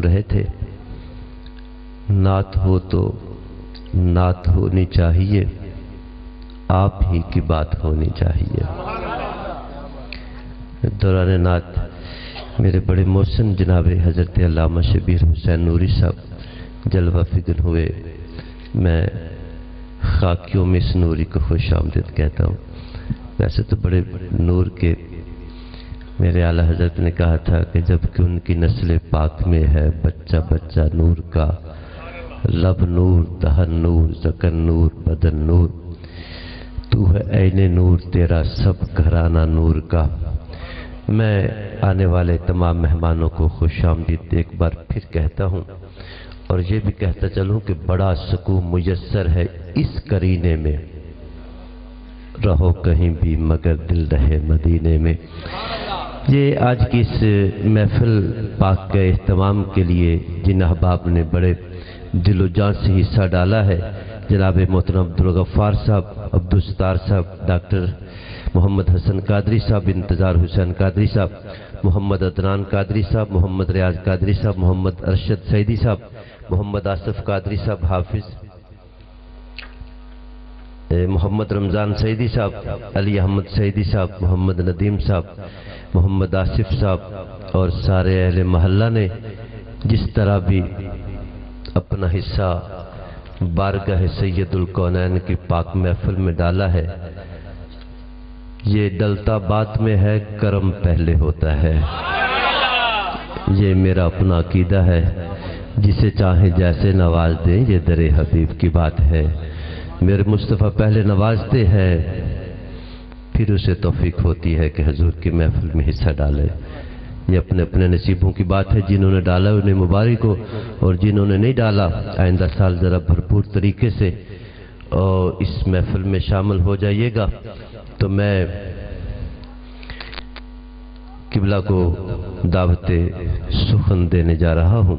رہے تھے، نعت ہو تو نعت ہونی چاہیے، آپ ہی کی بات ہونی چاہیے۔ دوران نعت میرے بڑے محسن جناب حضرت علامہ شبیر حسین نوری صاحب جلوہ فکر ہوئے۔ میں خاکیوں میں اس نوری کو خوش آمدید کہتا ہوں۔ ویسے تو بڑے نور کے میرے اعلیٰ حضرت نے کہا تھا کہ جب کہ ان کی نسل پاک میں ہے بچہ بچہ نور کا، لب نور، دہن نور، ذکر نور، بدن نور، تو ہے عین نور تیرا سب گھرانہ نور کا۔ میں آنے والے تمام مہمانوں کو خوش آمدید ایک بار پھر کہتا ہوں، اور یہ بھی کہتا چلوں کہ بڑا سکون میسر ہے اس قرینے میں، رہو کہیں بھی مگر دل رہے مدینے میں۔ یہ آج کی اس محفل پاک کے اہتمام کے لیے جن احباب نے بڑے دل و جان سے حصہ ڈالا ہے، جناب محترم عبدالغفار صاحب، عبدالستار صاحب، ڈاکٹر محمد حسن قادری صاحب، انتظار حسین قادری صاحب، محمد عدنان قادری صاحب، محمد ریاض قادری صاحب، محمد ارشد سعیدی صاحب، محمد آصف قادری صاحب، حافظ محمد رمضان سعیدی صاحب، علی احمد سعیدی صاحب، محمد ندیم صاحب، محمد آصف صاحب، اور سارے اہل محلہ نے جس طرح بھی اپنا حصہ بارگاہ سید الکونین کی پاک محفل میں ڈالا ہے۔ یہ ڈلتا بات میں ہے، کرم پہلے ہوتا ہے، یہ میرا اپنا عقیدہ ہے۔ جسے چاہیں جیسے نواز دیں، یہ در حبیب کی بات ہے۔ میرے مصطفیٰ پہلے نوازتے ہیں، پھر اسے توفیق ہوتی ہے کہ حضور کی محفل میں حصہ ڈالے۔ یہ اپنے اپنے نصیبوں کی بات ہے، جنہوں نے ڈالا انہیں مبارک ہو، اور جنہوں نے نہیں ڈالا آئندہ سال ذرا بھرپور طریقے سے اور اس محفل میں شامل ہو جائیے گا۔ تو میں قبلہ کو دعوت سخن دینے جا رہا ہوں۔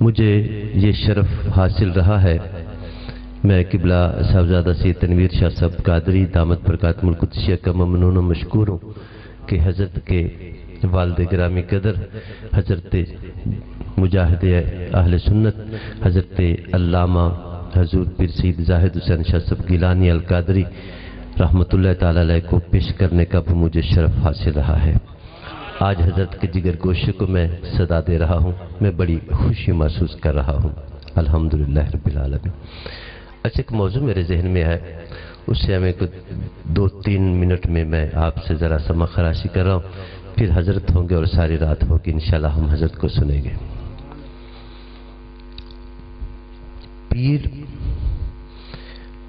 مجھے یہ شرف حاصل رہا ہے، میں قبلہ صاحبزادہ سید تنویر شاہ صاحب قادری دامت برکاتہم القدسیہ کا ممنون و مشکور ہوں کہ حضرت کے والد گرامی قدر حضرت مجاہد اہل سنت حضرت علامہ حضور پیر سید زاہد حسین شاہ صاحب گیلانی القادری رحمۃ اللہ تعالی علیہ کو پیش کرنے کا بھی مجھے شرف حاصل رہا ہے۔ آج حضرت کے جگر گوشے کو میں صدا دے رہا ہوں، میں بڑی خوشی محسوس کر رہا ہوں، الحمدللہ رب العالمین۔ اچھا، ایک موضوع میرے ذہن میں ہے، اس سے ہمیں کچھ 2-3 منٹ میں آپ سے ذرا سمع خراشی کر رہا ہوں، پھر حضرت ہوں گے اور ساری رات ہوگی، انشاءاللہ ہم حضرت کو سنیں گے۔ پیر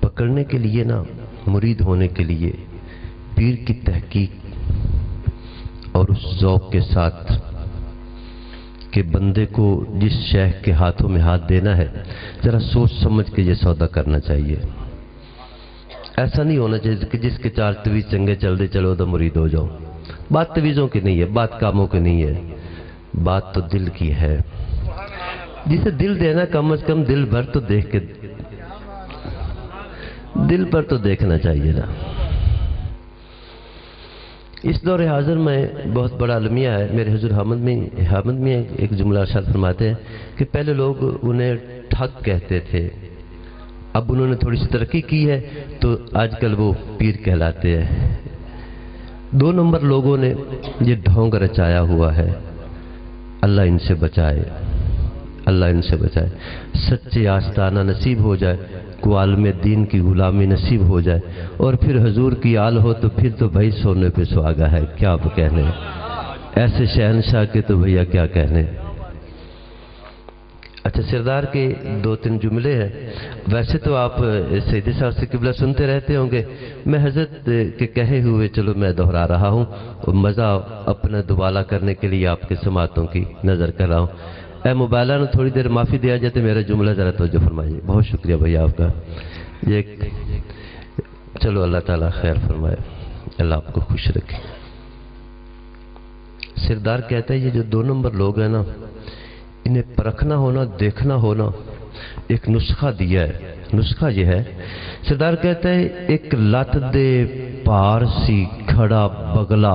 پکڑنے کے لیے نا، مرید ہونے کے لیے پیر کی تحقیق اور اس ذوق کے ساتھ کہ بندے کو جس شیخ کے ہاتھوں میں ہاتھ دینا ہے، ذرا سوچ سمجھ کے یہ سودا کرنا چاہیے۔ ایسا نہیں ہونا چاہیے کہ جس کے 4 تویز چنگے چل دے چلو تو مرید ہو جاؤ۔ بات تویزوں کی نہیں ہے، بات کاموں کی نہیں ہے، بات تو دل کی ہے۔ جسے دل دینا، کم از کم دل بھر تو دیکھ کے، دل پر تو دیکھنا چاہیے نا۔ اس دور حاضر میں بہت بڑا المیہ ہے، میرے حضور حامد میں ایک جملہ ارشاد فرماتے ہیں کہ پہلے لوگ انہیں ٹھگ کہتے تھے، اب انہوں نے تھوڑی سی ترقی کی ہے تو آج کل وہ پیر کہلاتے ہیں۔ 2 نمبر لوگوں نے یہ ڈھونگ رچایا ہوا ہے، اللہ ان سے بچائے، اللہ ان سے بچائے۔ سچے آستانہ نصیب ہو جائے، کو عالم دین کی غلامی نصیب ہو جائے، اور پھر حضور کی آل ہو تو پھر تو بھائی سونے پہ سہاگا ہے، کیا آپ کہنے، ایسے شہنشاہ کے تو بھیا کیا کہنے۔ اچھا، سردار کے 2-3 جملے ہیں، ویسے تو آپ سیدی صاحب سے قبلہ سنتے رہتے ہوں گے، میں حضرت کے کہے ہوئے چلو میں دہرا رہا ہوں، اور مزہ اپنا دوبالا کرنے کے لیے آپ کے سماعتوں کی نظر کر رہا ہوں۔ اے موبائلہ نے تھوڑی دیر معافی دیا جاتے، میرا جملہ ذرا توجہ فرمائیے، بہت شکریہ بھائی آپ کا۔ یہ چلو اللہ تعالیٰ خیر فرمائے، اللہ آپ کو خوش رکھے۔ سردار کہتا ہے یہ جو 2 نمبر لوگ ہیں نا، انہیں پرکھنا ہونا، دیکھنا ہونا، ایک نسخہ دیا ہے۔ نسخہ یہ ہے، سردار کہتا ہے ایک لت دے پارسی کھڑا بگلا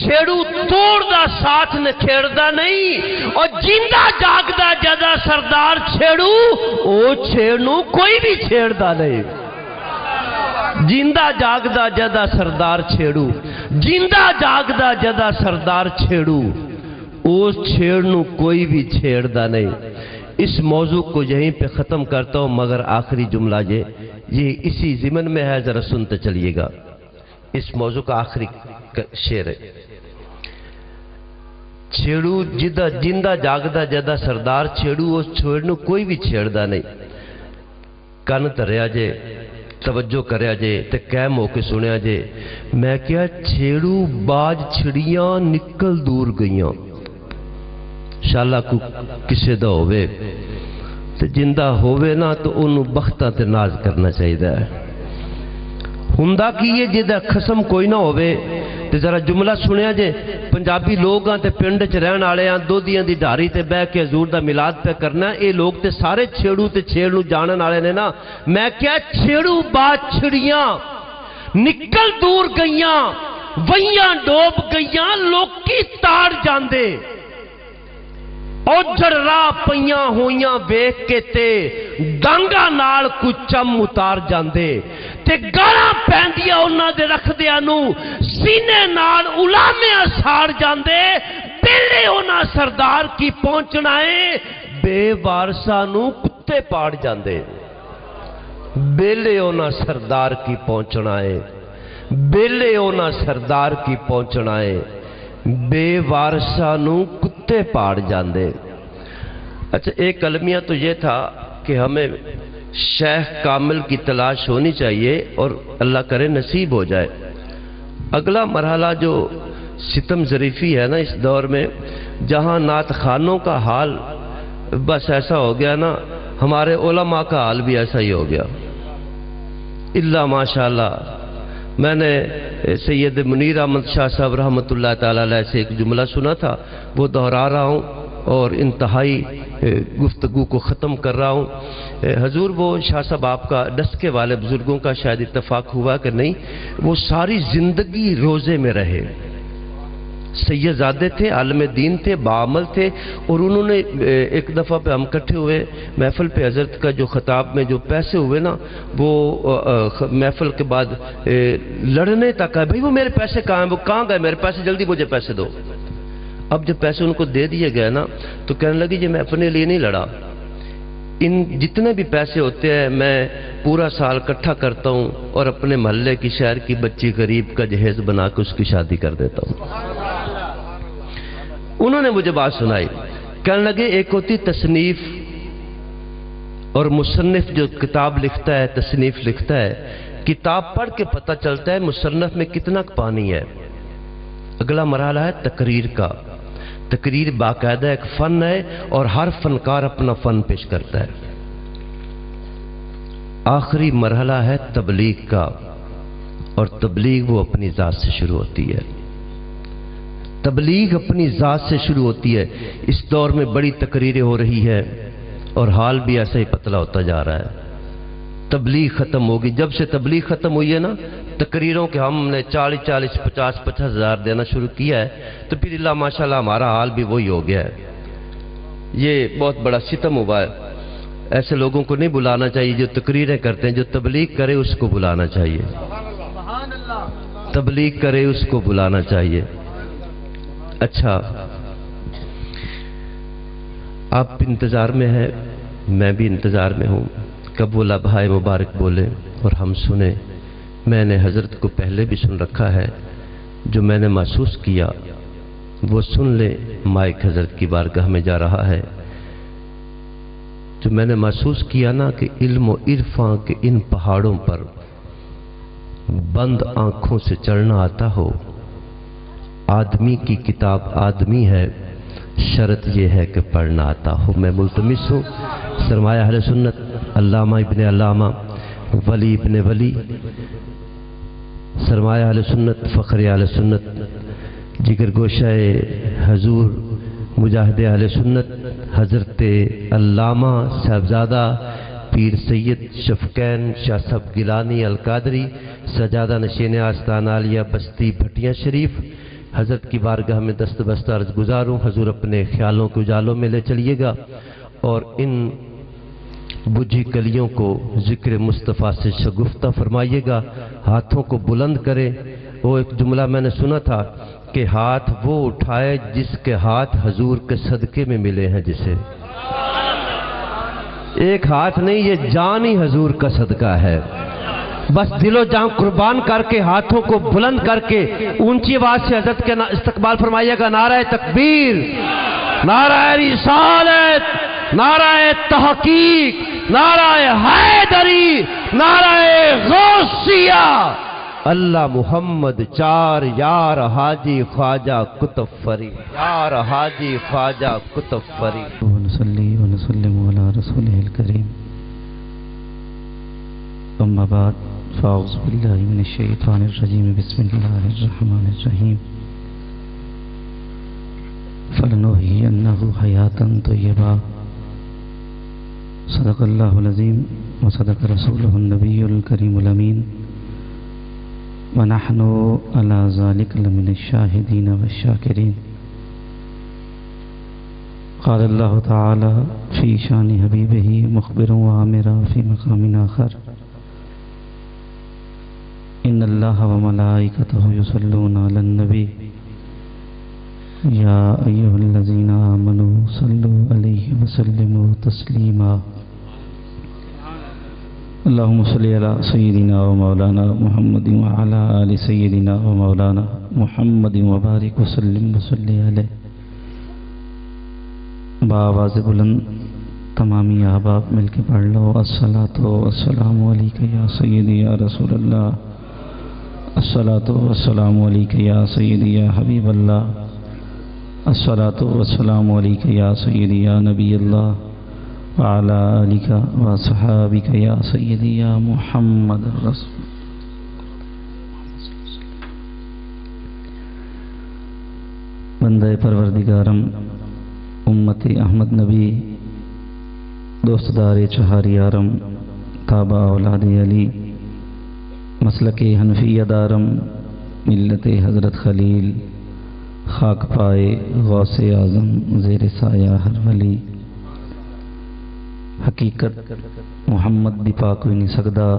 چھیڑو توڑ دا ساتھ نکھیڑدا نہیں، اور جیندہ جاگدا جدا سردار چھیڑو او چھیڑنو کوئی بھی چھیڑدا نہیں۔ جیندہ جاگدا جدا سردار چھیڑو، جیندہ جاگدا جدا سردار چھیڑو او چھیڑنو کوئی بھی چھیڑدا نہیں۔ اس موضوع کو یہیں پہ ختم کرتا ہوں، مگر آخری جملہ یہ اسی ضمن میں ہے، ذرا سنتے چلیے گا۔ اس موضوع کا آخری شعر ہے، چھیڑو جیندہ جاگدا جدا سردار چھیڑو او چھیڑنو کوئی بھی چھیڑدا نہیں۔ کن تریا جے، توجہ کریا جے تے قائم ہو کے سنیا جے، میں کیا چھیڑو باج چھڑیاں نکل دور گئیاں، شالا کو کسے دا ہوئے تے جندہ ہوئے نا تو انہوں بختہ تے ناز کرنا چاہیے ہے۔ ہندہ کی یہ جدہ قسم کوئی نہ ہوئے تے ذرا جملہ سنیا جے، پنجابی لوگ آن تے پنڈ چ رہن آلے آن دو دیاں دی ڈھاری تے بہ کے حضور دا میلاد پہ کرنا، اے لوگ تے سارے چھیڑو تے چھیڑنو جانن آلے نے نا۔ میں کیا چھیڑو بات چھڑیاں نکل دور گئیاں، ویاں ڈوب گئیاں لوکی تاڑ جاندے، اوجڑ راہ پئیاں ہویاں ویکھ کے تے ڈانگا نال کچھ چم اتار جاندے، تے گالاں پیندیاں انہاں دے رکھدیاں نو سینے نال علامے ساڑ جاندے، بیلے انہاں سردار کی پہنچنا ہے، بے وارثاں نو کتے پاڑ جاندے، بیلے انہاں سردار کی پہنچنا ہے، بیلے انہاں سردار کی پہنچنا ہے، بے وارثاں نو کتے پاڑ جاندے۔ اچھا ایک المیہ تو یہ تھا کہ ہمیں شیخ کامل کی تلاش ہونی چاہیے اور اللہ کرے نصیب ہو جائے۔ اگلا مرحلہ جو ستم ظریفی ہے نا اس دور میں، جہاں نعت خانوں کا حال بس ایسا ہو گیا نا، ہمارے علماء کا حال بھی ایسا ہی ہو گیا اللہ ماشاءاللہ۔ میں نے سید منیر احمد شاہ صاحب رحمۃ اللہ تعالیٰ علیہ سے ایک جملہ سنا تھا، وہ دہرا رہا ہوں اور انتہائی گفتگو کو ختم کر رہا ہوں۔ حضور وہ شاہ صاحب آپ کا ڈسکے والے بزرگوں کا شاید اتفاق ہوا کہ نہیں، وہ ساری زندگی روزے میں رہے، سید زادے تھے، عالم دین تھے، بعمل تھے، اور انہوں نے ایک دفعہ پہ ہم کٹھے ہوئے محفل پہ، حضرت کا جو خطاب میں جو پیسے ہوئے نا، وہ محفل کے بعد لڑنے تک آئے، بھئی وہ میرے پیسے کہاں ہیں، وہ کہاں گئے میرے پیسے، جلدی مجھے پیسے دو۔ اب جب پیسے ان کو دے دیے گئے نا تو کہنے لگی جی میں اپنے لیے نہیں لڑا، ان جتنے بھی پیسے ہوتے ہیں میں پورا سال اکٹھا کرتا ہوں اور اپنے محلے کی شہر کی بچی غریب کا جہیز بنا کے اس کی شادی کر دیتا ہوں۔ انہوں نے مجھے بات سنائی، کہنے لگے ایک ہوتی تصنیف اور مصنف جو کتاب لکھتا ہے، تصنیف لکھتا ہے، کتاب پڑھ کے پتہ چلتا ہے مصنف میں کتنا پانی ہے۔ اگلا مرحلہ ہے تقریر کا، تقریر باقاعدہ ایک فن ہے اور ہر فنکار اپنا فن پیش کرتا ہے۔ آخری مرحلہ ہے تبلیغ کا، اور تبلیغ وہ اپنی ذات سے شروع ہوتی ہے، تبلیغ اپنی ذات سے شروع ہوتی ہے۔ اس دور میں بڑی تقریریں ہو رہی ہے اور حال بھی ایسا ہی پتلا ہوتا جا رہا ہے۔ تبلیغ ختم ہوگی، جب سے تبلیغ ختم ہوئی ہے نا، تقریروں کے ہم نے 40 50 ہزار دینا شروع کیا ہے، تو پھر اللہ ماشاءاللہ ہمارا حال بھی وہی ہو گیا ہے۔ یہ بہت بڑا ستم ہوا ہے، ایسے لوگوں کو نہیں بلانا چاہیے جو تقریریں کرتے ہیں، جو تبلیغ کرے اس کو بلانا چاہیے، تبلیغ کرے اس کو بلانا چاہیے۔ اچھا آپ انتظار میں ہیں، میں بھی انتظار میں ہوں، کب وہ لمحہ مبارک بولے اور ہم سنیں۔ میں نے حضرت کو پہلے بھی سن رکھا ہے، جو میں نے محسوس کیا وہ سن لے۔ مائک حضرت کی بارگاہ میں جا رہا ہے، جو میں نے محسوس کیا نا کہ علم و عرفاں کے ان پہاڑوں پر بند آنکھوں سے چڑھنا آتا ہو۔ آدمی کی کتاب آدمی ہے، شرط یہ ہے کہ پڑھنا آتا ہو۔ میں ملتمس ہوں سرمایہ اہل سنت علامہ ابن علامہ ولی ابن ولی، سرمایہ اہل سنت فخر اہل سنت جگر گوشہ حضور مجاہد اہل سنت حضرت علامہ صاحبزادہ پیر سید شفقین شاہ صاحب گیلانی القادری سجادہ نشین آستان عالیہ بستی بھٹیاں شریف حضرت کی بارگاہ میں دست بستہ عرض گزار ہوں، حضور اپنے خیالوں کے اجالوں میں لے چلیے گا اور ان بجھی کلیوں کو ذکر مصطفیٰ سے شگفتہ فرمائیے گا، ہاتھوں کو بلند کرے۔ وہ ایک جملہ میں نے سنا تھا کہ ہاتھ وہ اٹھائے جس کے ہاتھ حضور کے صدقے میں ملے ہیں جسے۔ ایک ہاتھ نہیں، یہ جان ہی حضور کا صدقہ ہے۔ بس دل و جان قربان کر کے ہاتھوں کو بلند کر کے اونچی آواز سے حضرت کے استقبال فرمائیے گا۔ نعرہ تکبیر، نعرہ رسالت، نعرہ تحقیق، نعرہ حیدری، نعرہ غوثیہ۔ اللہ محمد چار یار حاجی خواجہ قطب فرید، یار حاجی خواجہ قطب فرید۔ ونصلي ونسلم على رسوله الكريم، أما بعد، فأعوذ بالله من الشيطان الرجيم، بسم الله الرحمن الرحيم۔ فلنحيينه حياة طيبة، صدق الله العظيم وصدق رسوله النبي الكريم الأمين، ونحن على ذلك لمن الشاهدين والشاكرين۔ قال الله تعالى في شان حبيبه مخبرا وآمرا في مقام آخر، إن الله وملائكته يصلون على النبي يا أيها الذين آمنوا صلوا عليه وسلموا تسليما۔ اللهم صل على سيدنا ومولانا محمد وعلى آل سيدنا ومولانا محمد وبارك وسلم وصلي عليه۔ بآواز بلند تمامی احباب مل کے پڑھ لو، الصلاۃ والسلام علیک یا سیدی یا رسول اللہ، الصلاۃ والسلام علیک یا سیدی یا حبیب اللہ، الصلاۃ والسلام علیک یا سیدی یا نبی اللہ، وعلی آلک وصحابک یا سیدی یا محمد الرسول۔ بندہ پروردگارم، امت احمد نبی، دوستدار چہاری آرم، تابع اولاد علی، مسلک حنفیہ دارم، ملت حضرت خلیل، خاک پائے غوث اعظم، زیر سایہ ہر ولی۔ حقیقت محمد دی پا کوئی نہیں سکدا،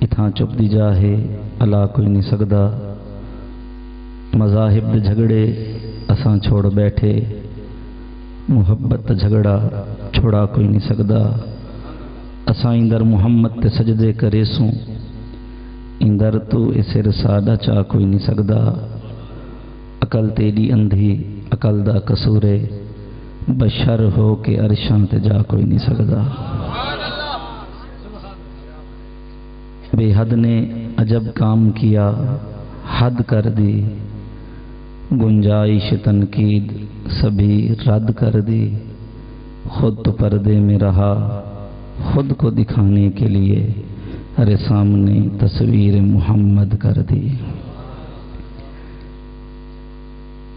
اتھاں چپ دی جاہے اللہ کوئی نہیں سکدا۔ مذاہب دے جھگڑے اساں چھوڑ بیٹھے، محبت جھگڑا چھوڑا کوئی نہیں سکدا۔ اساں اندر محمد تے سجدے کرے سوں، اندر تو اسے رسالہ چاہ کوئی نہیں سکدا۔ عقل تیری اندھی، عقل دا قصورے، بشر ہو کے عرشاں تے جا کوئی نہیں سکدا۔ بے حد نے عجب کام کیا، حد کر دی، گنجائش تنقید سبھی رد کر دی۔ خود تو پردے میں رہا، خود کو دکھانے کے لیے ہر سامنے تصویر محمد کر دی۔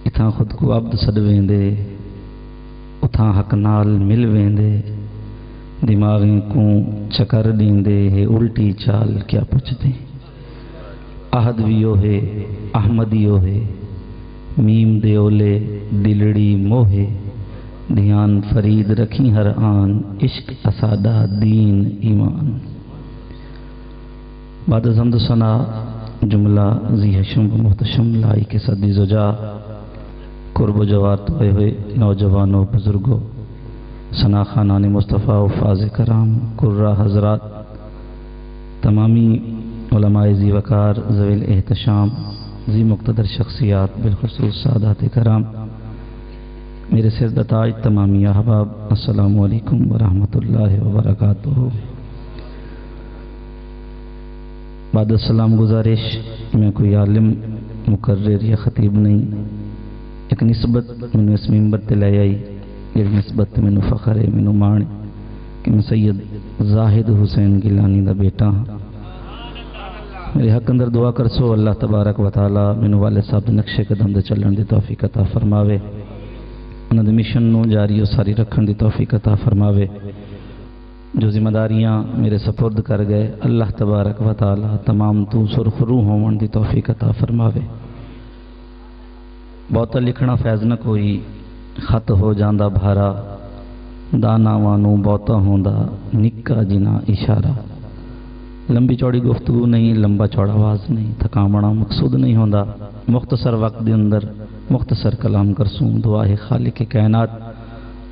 اتھاں خود کو عبد سد ویندے، اتھاں حق نال مل ویندے، دماغیں کو چکر دیندے ہے الٹی چال کیا پچھتے۔ عہد ویو ہے احمدیو ہے، میم دے اولے دلڑی موہے، دھیان فرید رکھی ہر آن، عشق اسادہ دین ایمان۔ بعد از حمد و ثنا جملہ ذی حشم و محتشم لائی کے صدی زجا، قرب و جوار توئے ہوئے نوجوانوں بزرگوں، ثنا خانان مصطفیٰ و فاض کرام، قرہ حضرات، تمامی علماء ذی وقار، ذوی الاحتشام، ذی مقتدر شخصیات، بالخصوص سادات کرام، میرے سر تاج تمامی احباب، السلام علیکم ورحمۃ اللہ وبرکاتہ۔ بعد السلام گزارش، میں کوئی عالم مقرر یا خطیب نہیں، ایک نسبت میں اس ممبر تے لے آئی، یہ نسبت میں فخر ہے، میں مان کہ میں سید زاہد حسین گیلانی دا بیٹا ہاں۔ میرے حق اندر دعا کر سو اللہ تبارک و تعالی مینوں والد صاحب دے نقشے قدم دے چلن دی توفیق عطا فرماوے، انہاں دے مشن نو جاری و ساری رکھن دی توفیق عطا فرماوے۔ جو ذمہ داریاں میرے سپرد کر گئے، اللہ تبارک و تعالی تمام تو سرخرو ہون دی توفیق عطا فرماوے۔ ਬਹੁਤਾ ਲਿਖਣਾ ਫੈਜ਼ ਨਾ ਕੋਈ, ਖਤ ਹੋ ਜਾਂਦਾ ਭਾਰਾ, ਦਾਨਾਵਾਂ ਨੂੰ ਬਹੁਤਾ ਹੁੰਦਾ ਨਿੱਕਾ ਜਿਨਾ ਇਸ਼ਾਰਾ। ਲੰਬੀ ਚੌੜੀ ਗੁਫ਼ਤਗੂ ਨਹੀਂ, ਲੰਬਾ ਚੌੜਾ ਆਵਾਜ਼ ਨਹੀਂ, ਥਕਾਵਣਾ ਮਕਸੂਦ ਨਹੀਂ ਹੁੰਦਾ। ਮੁਖਤਸਰ ਵਕਤ ਦੇ ਅੰਦਰ ਮੁਖਤਸਰ ਕਲਾਮ ਕਰਸੂੰ। ਦੁਆ ਹੈ ਖਾਲਿਕ ਕਾਇਨਾਤ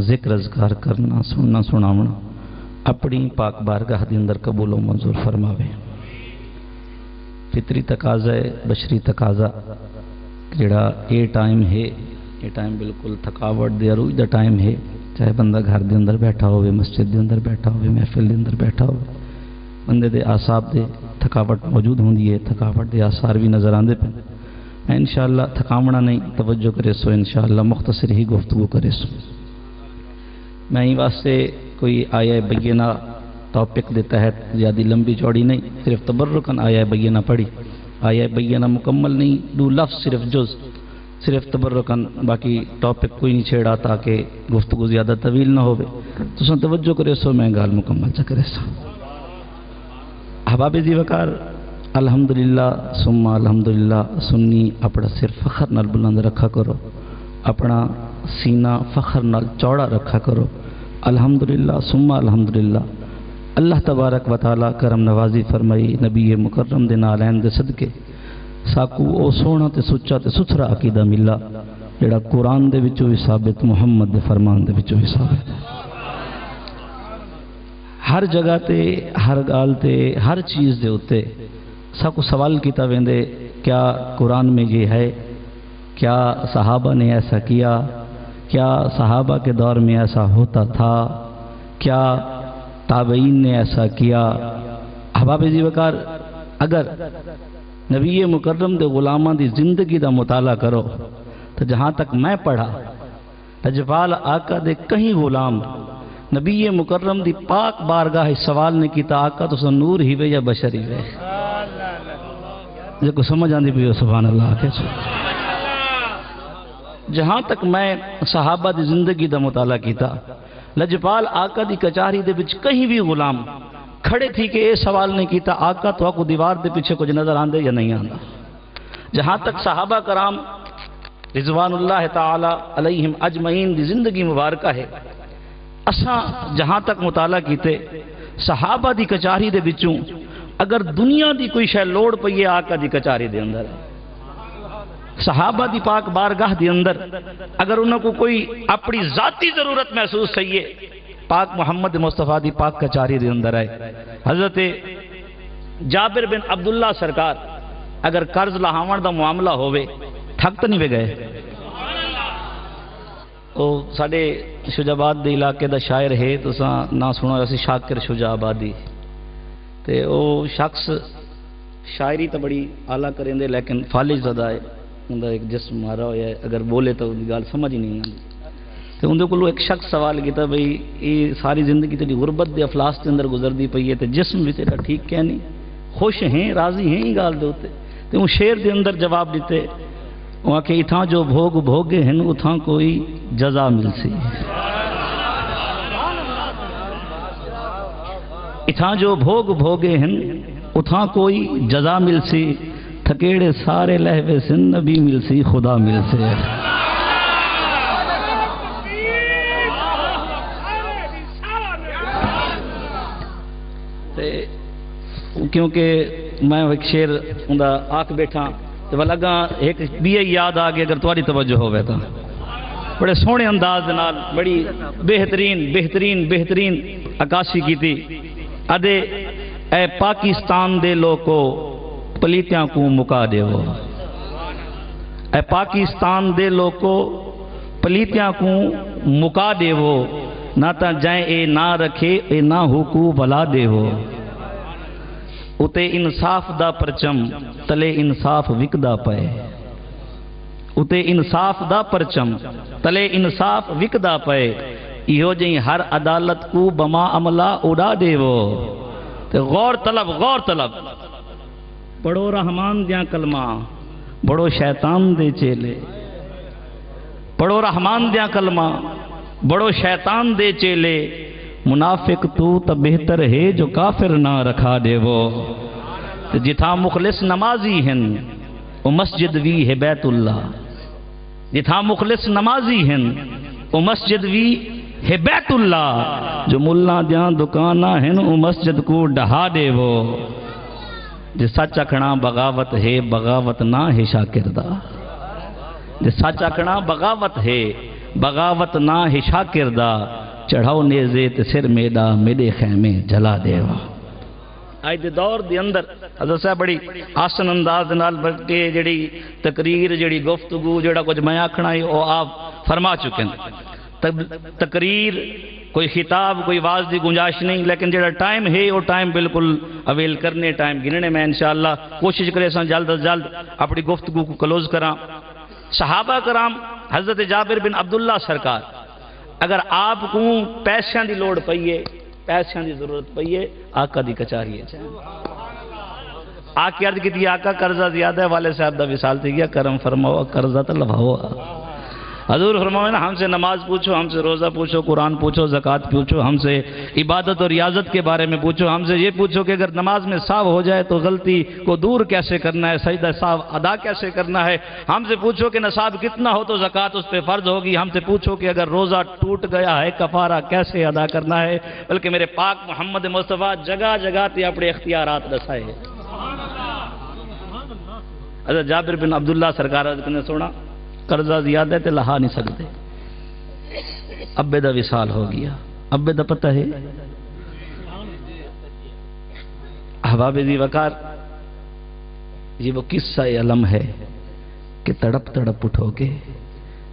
ਜ਼ਿਕਰ ਅਜ਼ਕਾਰ ਕਰਨਾ, ਸੁਣਨਾ ਸੁਣਾਵਣਾ ਆਪਣੀ ਪਾਕ ਬਾਰਗਾਹ ਦੇ ਅੰਦਰ ਕਬੂਲ و ਮੰਜ਼ੂਰ ਫਰਮਾਵੇ। ਫਿਤਰੀ ਤਕਾਜ਼ਾ ਹੈ, ਬਸ਼ਰੀ ਤਕਾਜ਼ਾ ਜਿਹੜਾ ਇਹ ਟਾਈਮ ਹੈ, ਇਹ ਟਾਈਮ ਬਿਲਕੁਲ ਥਕਾਵਟ ਦੇ ਅਰੂਜ ਦਾ ਟਾਈਮ ਹੈ। ਚਾਹੇ ਬੰਦਾ ਘਰ ਦੇ ਅੰਦਰ ਬੈਠਾ ਹੋਵੇ, ਮਸਜਿਦ ਦੇ ਅੰਦਰ ਬੈਠਾ ਹੋਵੇ, ਮਹਿਫਿਲ ਦੇ ਅੰਦਰ ਬੈਠਾ ਹੋਵੇ, ਬੰਦੇ ਦੇ ਆਸਾਬ ਦੇ ਥਕਾਵਟ ਮੌਜੂਦ ਹੁੰਦੀ ਹੈ। ਥਕਾਵਟ ਦੇ ਆਸਾਰ ਵੀ ਨਜ਼ਰ ਆਉਂਦੇ ਪਏ। انشاءاللہ تھکاونا نہیں، توجہ کرے سو انشاءاللہ مختصر ہی گفتگو کرے سو۔ میں ہی واسطے کوئی آیہ بینہ ٹاپک دے تحت زیادہ لمبی چوڑی نہیں، صرف تبرکن آیہ بینہ پڑھی، آیہ بینہ مکمل نہیں، دو لفظ صرف جز، صرف تبرکن، باقی ٹاپک کوئی نہیں چھیڑا تاکہ گفتگو زیادہ طویل نہ ہوئے۔ تو سن توجہ کرے سو، میں گال مکمل چا کرے سو۔ احباب دی وقار الحمدللہ ثم الحمدللہ سنی اپنا سر فخر نال بلند رکھا کرو، اپنا سینہ فخر نال چوڑا رکھا کرو۔ الحمدللہ ثم الحمدللہ اللہ تبارک و تعالی کرم نوازی فرمائی نبی مکرم دے نالین دے صدقے ساکو او سونا تے سچا تے ستھرا عقیدہ ملا جڑا قرآن دے وچوں بھی ثابت، محمد دے فرمان دے وچوں بھی ثابت۔ ہر جگہ تے، ہر گال تے، ہر چیز دے ہوتے سب کو سوال کیتا ویندے کیا قرآن میں یہ ہے، کیا صحابہ نے ایسا کیا، کیا صحابہ کے دور میں ایسا ہوتا تھا، کیا تابعین نے ایسا کیا۔ احباب جی وقار اگر نبی مکرم دے غلاماں دی زندگی دا مطالعہ کرو تو جہاں تک میں پڑھا لجپال آقا دے کہیں غلام نبی مکرم دی پاک بارگاہ سوال نے کیتا آقا تو سن نور ہی وے یا بشر ہی وے؟ جے کو سمجھ آندی بھی ہو سبحان اللہ کے جہاں تک میں صحابہ دی زندگی دا مطالعہ کیتا لجپال آقا دی کچاری دے بچ کہیں بھی غلام کھڑے تھی کہ اے سوال نہیں کیتا آقا تو آقا دیوار دے پیچھے کچھ نظر آندے یا نہیں آندہ۔ جہاں تک صحابہ کرام رضوان اللہ تعالی علیہم اجمعین دی زندگی مبارکہ ہے، اساں جہاں تک مطالعہ کیتے صحابہ دی کچاری دے بچوں اگر دنیا دی کوئی شے لوڑ پئیے آقا دی کچاری دے اندر ہے۔ صحابہ دی پاک بارگاہ دی اندر اگر انہوں کو کوئی اپنی ذاتی ضرورت محسوس سہیے پاک محمد مصطفیٰ دی پاک کچاری دے اندر ہے۔ حضرت جابر بن عبداللہ سرکار اگر قرض لہاون دا معاملہ ہوئے تھک تو نہیں بے گئے؟ تو ساڑے شجاباد دے علاقے دا شاعر ہے تو ساں نہ سنو ایسی شاکر شجابادی تے او شخص شاعری تو بڑی اعلیٰ کریں دے لیکن فالج زدہ ہے، اندہ ایک جسم مارا ہویا ہے، اگر بولے تو گال سمجھ ہی نہیں آتی۔ تو اندھے کو ایک شخص سوال کیتا بھئی یہ ساری زندگی تیری غربت دے افلاس کے اندر گزر دی پئی ہے تے جسم بھی تیرا ٹھیک کیا نہیں، خوش ہیں راضی ہیں ہی گال دے ہوتے۔ تو وہ شیر دے اندر جواب دیتے وہاں کہ اتھاں جو بھوگ بھوگے ہیں اتھاں کوئی جزا مل سی، اتھاں جو بھوگ بھوگے ہیں اتھاں کوئی جزا مل سی، تھکیڑے سارے لہوے سن نبی مل سی خدا مل سے۔ کیونکہ میں ایک شیر اندھا آکھ بیٹھا تو لگا ایک بھی یاد آگے اگر تمہاری توجہ ہوئے تھا بڑے سونے انداز نال بڑی بہترین بہترین بہترین عکاسی کی تھی۔ ادے اے پاکستان دے لوگو پلیتیاں کو مکا دے وہ، اے پاکستان دے لوگو پلیتیاں کو مکا دے وہ، نہ تا جائیں اے نہ رکھے اے نہ حقوق بلا دے وہ، اتے انصاف دا پرچم تلے انصاف وکدا پائے، اتے انصاف دا پرچم تلے انصاف وکدا پائے، ایہو جہیں ہر عدالت کو بما عملہ اڑا دے وہ۔ غور طلب غور طلب پڑھو رحمان دیاں کلمہ بڑو شیطان دے چیلے، پڑھو رحمان دیاں کلمہ بڑو شیطان دے چیلے، منافق تو تا بہتر ہے جو کافر نہ رکھا دے وہ۔ جتھا مخلص نمازی ہیں وہ مسجد بھی ہے بیت اللہ جتھاں مخلص نمازی ہیں وہ مسجد بھی ہے بیت اللہ جو ملا دیاں دکانہ ہیں وہ مسجد کو ڈہا دے وہ جے سچ اکھنا بغاوت ہے بغاوت نہ ہے شاکردہ جے سچ اکھنا بغاوت ہے بغاوت نہ ہے شاکردہ چڑھاؤ نیزے تے سر میڈا میڈے خیمے جلا دے وہ آج دے دور دے اندر حضرت صاحب بڑی آسن انداز نال بلکہ جڑی تقریر جڑی گفتگو جڑا کچھ میں آکھنا ہے وہ آپ فرما چکے ہیں تقریر کوئی خطاب کوئی واز دی گنجائش نہیں لیکن جڑا ٹائم ہے وہ ٹائم بالکل اویل کرنے ٹائم گننے میں انشاءاللہ کوشش کرے سن جلد از جلد اپنی گفتگو کو کلوز کراں صحابہ کرام حضرت جابر بن عبداللہ سرکار اگر آپ کو پیسیاں دی لوڑ پئیے پیسیاں دی ضرورت پئیے آقا دی کچاریے چاہیں آقا عرض کی تھی آقا قرضہ زیادہ ہے والے صاحب دا وصال تھی گیا کرم فرماؤ قرضہ تو لبھاؤ حضور فرماؤ نا ہم سے نماز پوچھو ہم سے روزہ پوچھو قرآن پوچھو زکوٰۃ پوچھو ہم سے عبادت اور ریاضت کے بارے میں پوچھو ہم سے یہ پوچھو کہ اگر نماز میں ساو ہو جائے تو غلطی کو دور کیسے کرنا ہے سجدہ ساو ادا کیسے کرنا ہے ہم سے پوچھو کہ نصاب کتنا ہو تو زکوٰۃ اس پہ فرض ہوگی ہم سے پوچھو کہ اگر روزہ ٹوٹ گیا ہے کفارہ کیسے ادا کرنا ہے بلکہ میرے پاک محمد مصطفیٰ جگہ جگہ تے اپنے اختیارات دسائے حضرت جابر بن عبداللہ سرکار نے سونا قرضہ زیادہ تے لہا نہیں سکتے ابے دا وصال ہو گیا ابے دا پتہ ہے احباب ذی وقار یہ وہ قصہ علم ہے کہ تڑپ تڑپ اٹھو گے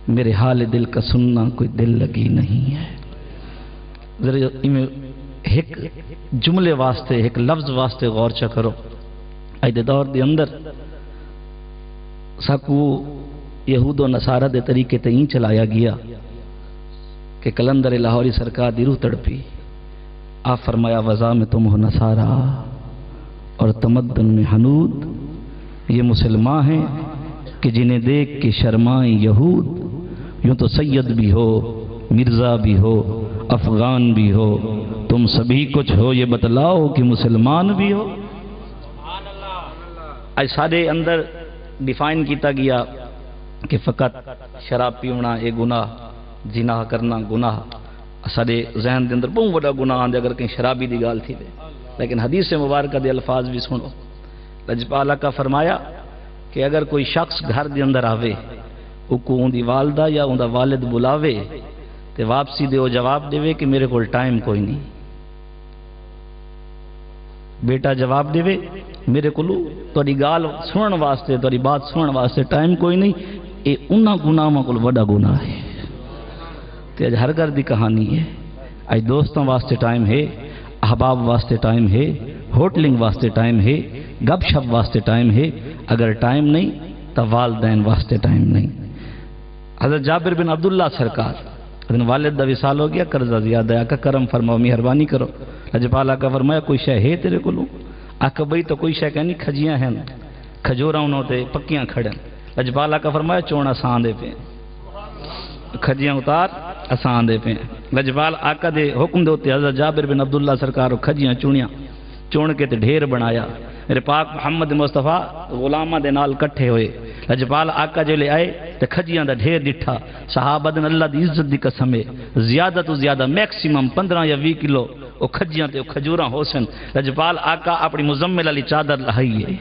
میرے حال دل کا سننا کوئی دل لگی نہیں ہے ذرا ایک جملے واسطے ایک لفظ واسطے غور چا کرو ایدے دور دے اندر ساکو یہود و نصارہ دے طریقے تئیں چلایا گیا کہ کلندر لاہوری سرکار دی روح تڑپی آپ فرمایا وضع میں تم ہو نصارہ اور تمدن میں حنود یہ مسلمان ہیں کہ جنہیں دیکھ کے شرمائیں یہود یوں تو سید بھی ہو مرزا بھی ہو افغان بھی ہو تم سبھی کچھ ہو یہ بتلاؤ کہ مسلمان بھی ہو آج سارے اندر ڈیفائن کیتا گیا کہ فقط شراب پیونا یہ گناہ جناح کرنا گناہ سارے ذہن دے اندر بہت بڑا گناہ آندے اگر کہیں شرابی دی گال تھی دے لیکن حدیث مبارکہ دے الفاظ بھی سنو لجپالہ کا فرمایا کہ اگر کوئی شخص گھر دے اندر آوے او کو ان دی والدہ یا ان دا والد بلاوے تے واپسی دے وہ جواب دے کہ میرے کو ٹائم کوئی نہیں بیٹا جواب دے میرے کو توڑی گال سنن واسطے توڑی بات سنن واسطے ٹائم کوئی نہیں اے انہاں گناہاں کو بڑا گناہ ہے تے اج ہر گھر دی کہانی ہے اج دوستوں واسطے ٹائم ہے احباب واسطے ٹائم ہے ہوٹلنگ واسطے ٹائم ہے گپ شپ واسطے ٹائم ہے اگر ٹائم نہیں تو والدین واسطے ٹائم نہیں حضرت جابر بن عبداللہ سرکار والد دا وصال ہو گیا قرضہ زیادہ ہے آقا کرم فرماؤ مہربانی کرو لجپال آقا فرمایا کوئی شے ہے تیرے کو لوں آقا بھئی تو کوئی شے کہنی کھجیاں ہیں کھجورا انہوں تے پکیاں کھڑن لجپال آقا فرمایا چون آسان دے پہ کھجیاں اتار آسان دے پہ لجپال آقا دے حکم دے ہوتے حضرت جابر بن عبداللہ سرکار کھجیاں چونیاں چون کے تے ڈھیر بنایا میرے پاک محمد مصطفیٰ غلامہ دے نال کٹھے ہوئے لجپال آقا جو لے آئے تے کھجیاں دا ڈھیر ڈٹھا صحابہ دن اللہ دی عزت دی قسم ہے زیادہ تو زیادہ میکسیمم 15 یا 20 کلو وہ کھجیاں تے وہ کھجوراں ہو سن لجپال آقا اپنی مزمل علی چادر لہائیے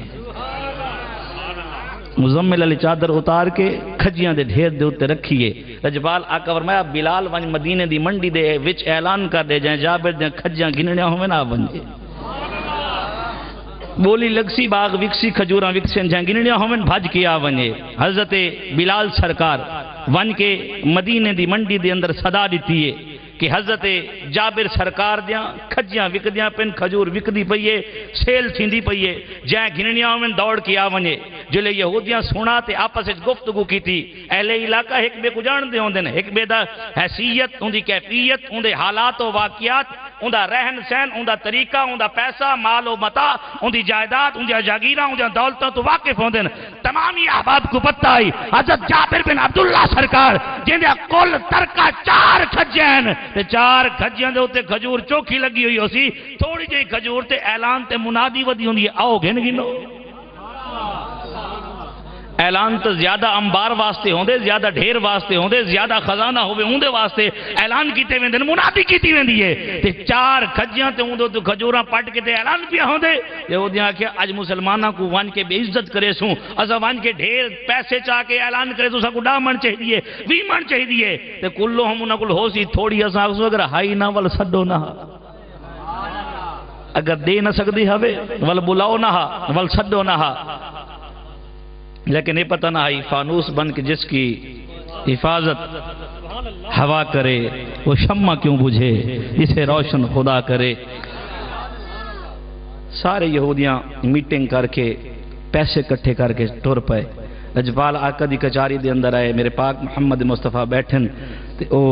مزمل علی چادر اتار کے کھجیاں دے ڈھیر دے اتے رکھیے لجپال آقا فرمایا بلال ونج مدینے دی منڈی دے وچ اعلان کر دے جائیں جابر دے کھجیاں گننیاں ہوئے نہ ونجے بولی لگسی باغ وکسی کھجوراں وکسین جائیں گننیاں ہوئے بھاج کیا ونجے حضرت بلال سرکار ون کے مدینے دی منڈی دے اندر صدا دیتی ہے کہ حضرت جابر سرکار دیاں کھجیاں وک دیاں پن کھجور وک دی پئیے سیل تھیندی پئیے جائیں گھننیاں میں دوڑ کے آونے جلے یہودیاں سنا تے آپس وچ گفتگو کی تھی اہل علاقہ ایک بے کو جان دے ہوندے نے ایک بے دا حیثیت ان دی کیفیت ان دے حالات و واقعات ان دا رہن سہن ان دا طریقہ ان دا پیسہ مال و متاع ان دی جائیداد ان دی جاگیراں ان دی دولتاں تو واقف ہوندے نے تمامی احباب کو پتہ آئی حضرت جابر بن عبداللہ سرکار جن دے کل ترکا 4 کھجیاں تے 4 کھجیاں دے اوتے کھجور چوکھی لگی ہوئی ہو سی تھوڑی جہی کھجور تے اعلان تے منادی ودی ہوندی آؤ گھن گنو اعلان تو زیادہ انبار واسطے ہوندے، زیادہ ڈھیر واسطے ہوندے، زیادہ خزانہ ہوئے ہوندے واسطے اعلان کیتے ویندے، منادی کیتی ویندی ہے تے چار کھجیاں تے ہوندے تو کھجوراں پٹ کے تے اعلان پیا ہوندے یہودیاں کہ اج مسلماناں کو وان کے بے عزت کرے سوں، اسا وان کے ڈھیر پیسے چاہ کے اعلان کرے تو سا کو 10 من چاہیے 20 من چاہیے تے کلو ہم انہاں کول ہو سی تھوڑی اساں اگر ہائی نہ ول سڈو نہ اگر دے نہ سکدی ہوے ول بلاؤ نہ ول سڈو نہ، لیکن یہ پتہ نہ آئی فانوس بن کے جس کی حفاظت ہوا کرے وہ شمع کیوں بجھے اسے روشن خدا کرے۔ سارے یہودیاں میٹنگ کر کے پیسے کٹھے کر کے ٹر پائے، لجپال آقا دی کچاری دے اندر آئے، میرے پاک محمد مصطفیٰ بیٹھن تے او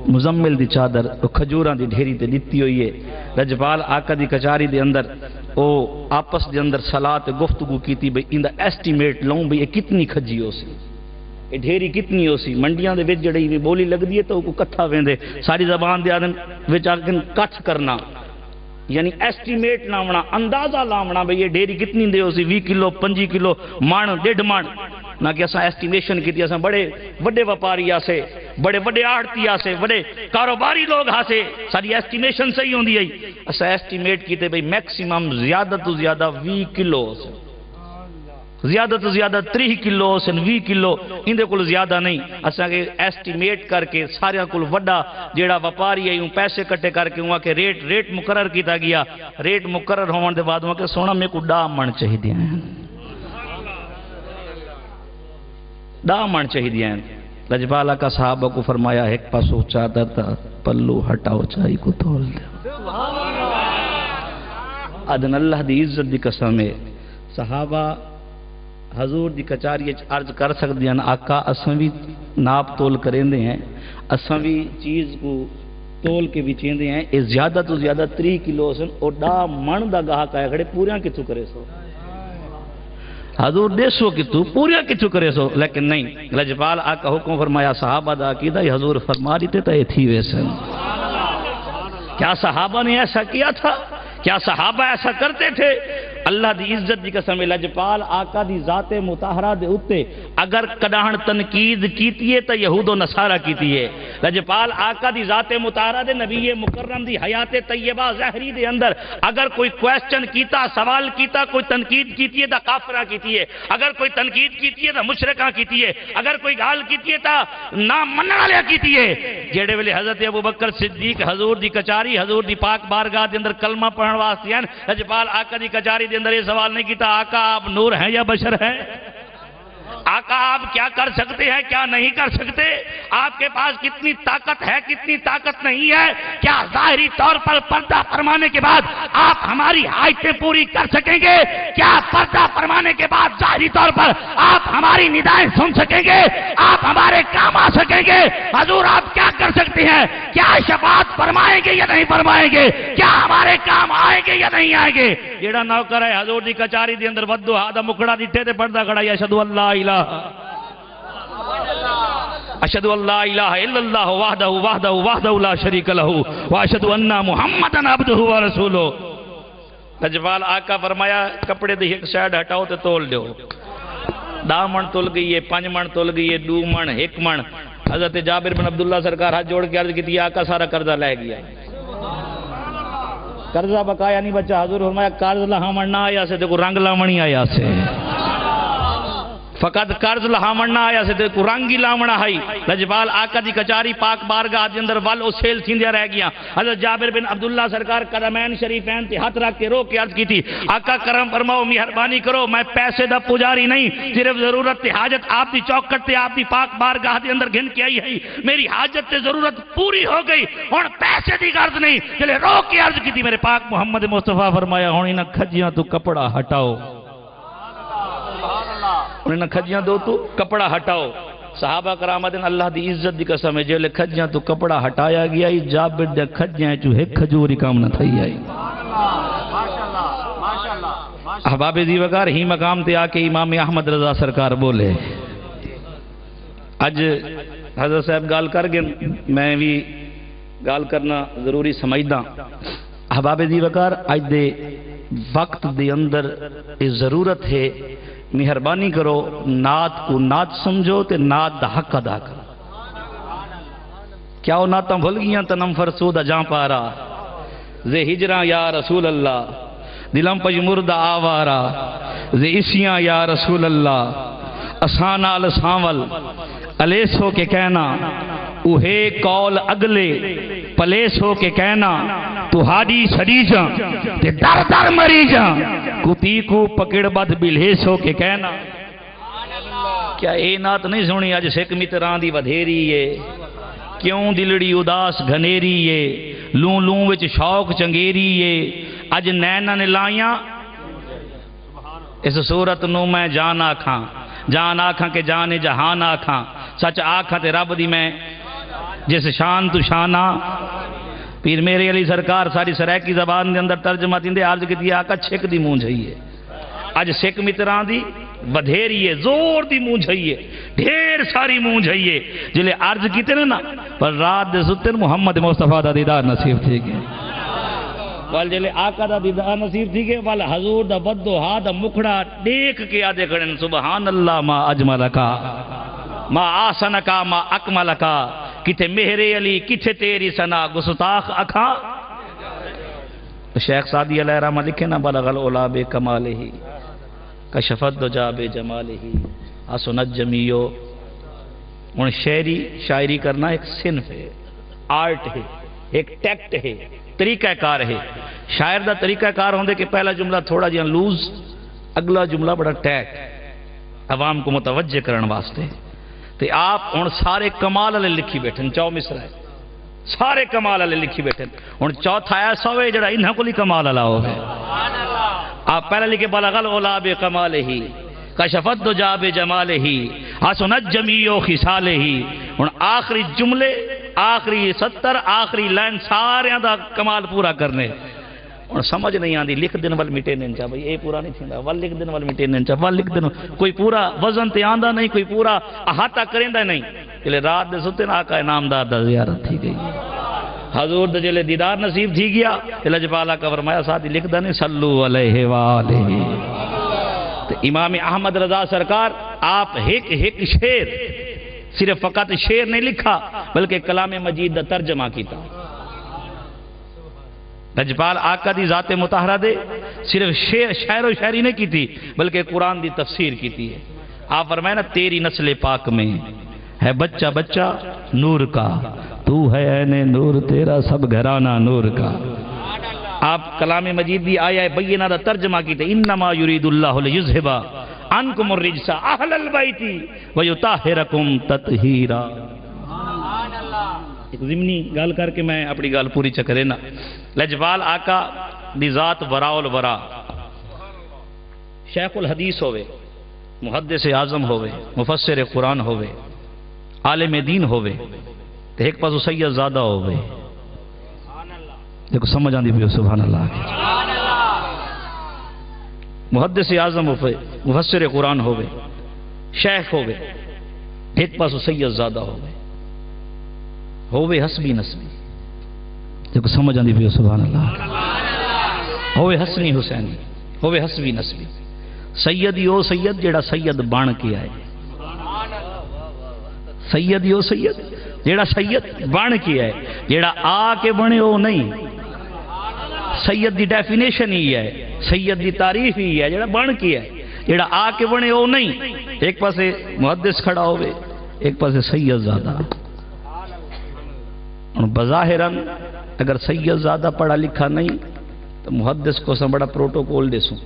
مزمل دی چادر او کھجوراں دی ڈھیری تے دتی ہوئی ہے، لجپال آقا دی کچاری دے اندر او آپس دے اندر صلاۃ گفتگو کیتی بھئی اندہ ایسٹیمیٹ لوں بھئی یہ کتنی کھجی ہو سی، یہ ڈھیری کتنی ہو سی، منڈیاں دے وچ جڑی بولی لگ دی ہے تو کو کٹھا ویندے، ساری زبان دے آدن وچ آکن کٹ کرنا، یعنی ایسٹیمیٹ لاونا، اندازہ لاونا بھئی یہ ڈھیری کتنی دے ہو سی، 20 کلو 25 کلو مان 1.5 مان، نہ کہ اساں ایسٹیمیشن کیتی، اساں بڑے بڑے وپاری آسے، بڑے بڑے آڑتی آسے، بڑے کاروباری لوگ آسے، ساری ایسٹیمیشن صحیح ہوندی ہے، اساں ایسٹیمیٹ کیتے بھئی میکسیمم زیادہ تو زیادہ 20 کلو سے زیادہ تو زیادہ 30 کلو سے 20 کلو اندے کل زیادہ نہیں، اساں کے ایسٹیمیٹ کر کے سارے کل وڈا جیڑا وپاری ہے پیسے کٹے کر کے وہاں کے ریٹ مقرر کیتا گیا، ریٹ مقرر ہونے دے بعد وہاں کے سونا میں کو 10 من چاہی دیا ہیں، 10 من چاہی دیا ہیں۔ لجپالہ کا صحابہ کو فرمایا ایک پاسو چادر تھا پلو ہٹاؤ چاہی کو تول دے، ادن اللہ دی عزت دی قسم ہے صحابہ حضور دی کچاری عرض کر سکتے ہیں آقا اساں بھی ناپ تول کریں دے ہیں، اساں بھی چیز کو تول کے بھی چیندے ہیں، اس زیادہ تو زیادہ 30 کلو سن اور 10 من دا گاہ کہا کھڑے پوریاں کتو کرے سو، حضور دیسو کتو پوریاں کتو کرے سو، لیکن نہیں، لجپال آقا حکم فرمایا صحابہ دا عقیدہ حضور فرما دیتے تا یہ تھی ویسن۔ کیا صحابہ نے ایسا کیا تھا؟ کیا صحابہ ایسا کرتے تھے؟ اللہ دی عزت دی قسم لجپال آقا دی ذات مطہرہ دے اتے اگر کڈاہن تنقید کیتی ہے تا یہود و نصارہ کیتی ہے، لجپال آقا دی ذات مطہرہ دے نبی مکرم دی حیات طیبہ ظاہری دے اندر اگر کوئی کویسچن کیتا، سوال کیتا، کوئی تنقید کیتی ہے تا کافرہ کیتی ہے، اگر کوئی تنقید کیتی ہے تا مشرکہ کیتی ہے، اگر کوئی گال کیتی ہے تا نام منع لیا کیتی ہے۔ جیڑے ویلے حضرت ابوبکر صدیق حضور دی کچاری حضور دی پاک بارگاہ دے اندر کلمہ پڑھن واسطے ہیں، لجپال آقا دی کچاری دے اندر یہ سوال نہیں کیتا آقا آپ نور ہیں یا بشر ہیں، آقا آپ کیا کر سکتے ہیں کیا نہیں کر سکتے، آپ کے پاس کتنی طاقت ہے کتنی طاقت نہیں ہے، کیا ظاہری طور پر پردہ فرمانے کے بعد آپ ہماری حاجتیں پوری کر سکیں گے، کیا پردہ فرمانے کے بعد ظاہری طور پر آپ ہماری ندائیں سن سکیں گے، آپ ہمارے کام آ سکیں گے، حضور آپ کیا کر سکتے ہیں، کیا شفاعت فرمائیں گے یا نہیں فرمائیں گے، کیا ہمارے کام آئیں گے یا نہیں آئیں گے۔ جیڑا نوکر ہے حضور دی کچاری دے اندر ودو ہا دا مکڑا دٹھے تے پردہ کھڑا یا اشہدو اللہ الہ اشہدو اللہ الہ الا اللہ وحدہ وحدہ وحدہ لا شریک لہ واشہدو ان محمدن عبدہ ورسولہ۔ لجپال آقا فرمایا کپڑے دی ایک سائیڈ ہٹاؤ تے تول دیو، 10 من تول گئی ہے، 5 من تول گئی ہے، 2 من 1 من۔ حضرت جابر بن عبداللہ سرکار ہاتھ جوڑ کے عرض کی تھی آقا سارا قرضہ لے گیا، قرضہ بقایا نہیں بچا، حضور فرمایا قرض لہامن نہ آیا سے دیکھو رنگ لامنی آیا سے، فقط قرض لہامن نہ آیا سے دیکھو رنگی لامنہ آئی۔ لجپال آقا دی کچاری پاک بارگاہ دے اندر ول اسیل تھیندیا رہ گیا۔ حضرت جابر بن عبداللہ سرکار قدمین شریفین تے ہاتھ رکھ کے رو کے عرض کی تھی آقا کرم فرماؤ مہربانی کرو، میں پیسے دا پجاری نہیں، صرف ضرورت تے حاجت آپ دی چوکٹ تے آپ دی پاک بارگاہ دے اندر گھن کے آئی ہے، میری حاجت تے ضرورت پوری ہو گئی، ہن پیسے دی غرض نہیں، چلے رو کے عرض کی تھی میرے پاک محمد مصطفیٰ فرمایا ہن انہاں کھجیاں تو کپڑا ہٹاؤ، انہیں کھجیاں دو تو کپڑا ہٹاؤ۔ صحابہ کرام دن اللہ دی عزت دی قسم ہے جیلے کھجیاں تو کپڑا ہٹایا گیا ہی جابر دے کھجیاں جو ایک کھجوری کام نہ تھئی آئی۔ احباب دی وگار ہی مقام تے آکے امام احمد رضا سرکار بولے اج حضرت صاحب گال کر گئے، میں بھی گال کرنا ضروری سمجھدا۔ احباب دی وگار اج دے وقت دے اندر یہ ضرورت ہے مہربانی کرو نعت کو نعت سمجھو تے نعت دا حق ادا کرو کیا وہ نعتاں بھول گیاں تنم فرسودہ جان پارا زے ہجراں یا رسول اللہ دلم پج مردہ آوارا زے اسیاں یا رسول اللہ اسانا لساول الیس ہو کے کہنا اوہے کول اگلے پلیس ہو کے کہنا تو ہاڈی سڑی جاں تے در در مری جاں کتی کو پکڑ بد بلہیس ہو کے کہنا کیا اے نات نہیں سنی آج سکھ متران دی ودھیری ہے کیوں دلڑی اداس گھنیری ہے لوں لوں وچ شوق چنگیری ہے اج نینا نے لائیاں اس صورت نو میں جان آکھاں کہ جان جہان آکھاں سچ آکھاں تے رب دی میں جس شان تو شانہ پیر میرے علی سرکار ساری سرائکی زبان دے اندر ترجمہ دیندے عرض کی دیا آقا چھک دی مونجھ ہے اج سکھ متران دی بدھیری ہے زور دی مونجھ ہے ڈھیر ساری مونجھ ہے جلے عرض کیتے نا پر رات دے ستر محمد مصطفیٰ دا دیدار نصیب تھی گئے وال جلے آقا دا دیدار نصیب تھی گئے وال حضور دا بدو ہا دا مکھڑا دیکھ کے آدھے کھڑن سبحان اللہ ما اجملکا ما آسنکا ما اکملکا کتے مہرے علی کتے تیری سنا گستاخ اکھا شیخ سعدی علیہ رحمہ لکھے نا بلغ العلا بے کمالہ کشفت دجا بے جمالہ حسنت جمیو ان شاعری کرنا ایک صنف ہے آرٹ ہے ایک ٹیکٹ ہے طریقہ کار ہے شاعر دا طریقہ کار ہوندے کہ پہلا جملہ تھوڑا جہاں لوز اگلا جملہ بڑا ٹیک عوام کو متوجہ کرن واسطے تے آپ ان سارے کمال علیہ لکھی بیٹھن چاو مصرہ ہے سارے کمال علیہ لکھی بیٹھن ان چوتھا ایسا ہوئے جڑا انہاں کو لی کمال علیہ ہوئے آپ پہلے لکھے بلغ العلا بے کمالہ کشفت دجا بے جمالہ حسنت جمیع خصالہ ان آخری جملے آخری 70 آخری لائن سارے دا کمال پورا کرنے اور سمجھ نہیں آندی لکھ دن وال مٹے نہیں چاہ بھئی اے پورا نہیں تھیندا وال لکھ دن وال مٹے نہیں چاہ وال لکھ دن کوئی پورا وزن تے آندہ نہیں کوئی پورا احاطہ کرندہ نہیں جلے رات دے ستے آقا نامدار دا زیارت تھی گئی حضور دے جلے دیدار نصیب تھی گیا لجپالا کا فرمایا ساتھی لکھ دا نہیں صلو علیہ وآلہ تو امام احمد رضا سرکار آپ ایک شعر صرف فقط شعر نہیں لکھا بلکہ کلام مجید دا ترجمہ کیتا لجپال آقا دی ذات مطہرہ دے صرف شعر و شاعری نہیں کی تھی بلکہ قرآن دی تفسیر کی تھی آپ فرمائے نا تیری نسل پاک میں ہے بچہ بچہ نور کا تو ہے عین نور تیرا سب گھرانہ نور کا آپ کلام مجید دی آیا بینہ دا ترجمہ کی تھی انما یرید اللہ لیذھبا عنکم الرجس اہل البیت ویطہرکم تطہیرا ایک ضمنی گال کر کے میں اپنی گال پوری چکرے نا لجپال آقا دی ذات وراء الورا شیخ الحدیث ہوئے محدث اعظم ہوئے مفسر قرآن ہوئے عالم دین ہوئے تو ایک پاسو سید زادہ ہوئے دیکھو سمجھ آندی بھی سبحان اللہ محدث اعظم ہوئے مفسر قرآن ہوئے شیخ ہوئے ایک پاسو سید زادہ ہوئے حسبی نسبی دیکھو سمجھ آندی بھی سبحان اللہ ہوئے حسنی حسینی ہوئے حسبی نسبی سیدی او سید جیڑا سید بان کیا ہے سیدی او سید جیڑا سید بان کیا ہے جیڑا آ کے بنے او نہیں سید دی ڈیفینیشن ہی ہے سید دی تعریف ہی ہے جیڑا بان کیا ہے جیڑا آ کے بنے او نہیں ایک پاسے محدث کھڑا ہوئے ایک پاسے سید زادہ بظاہراً اگر سید زادہ پڑھا لکھا نہیں تو محدث کو سا بڑا پروٹوکول دے سوں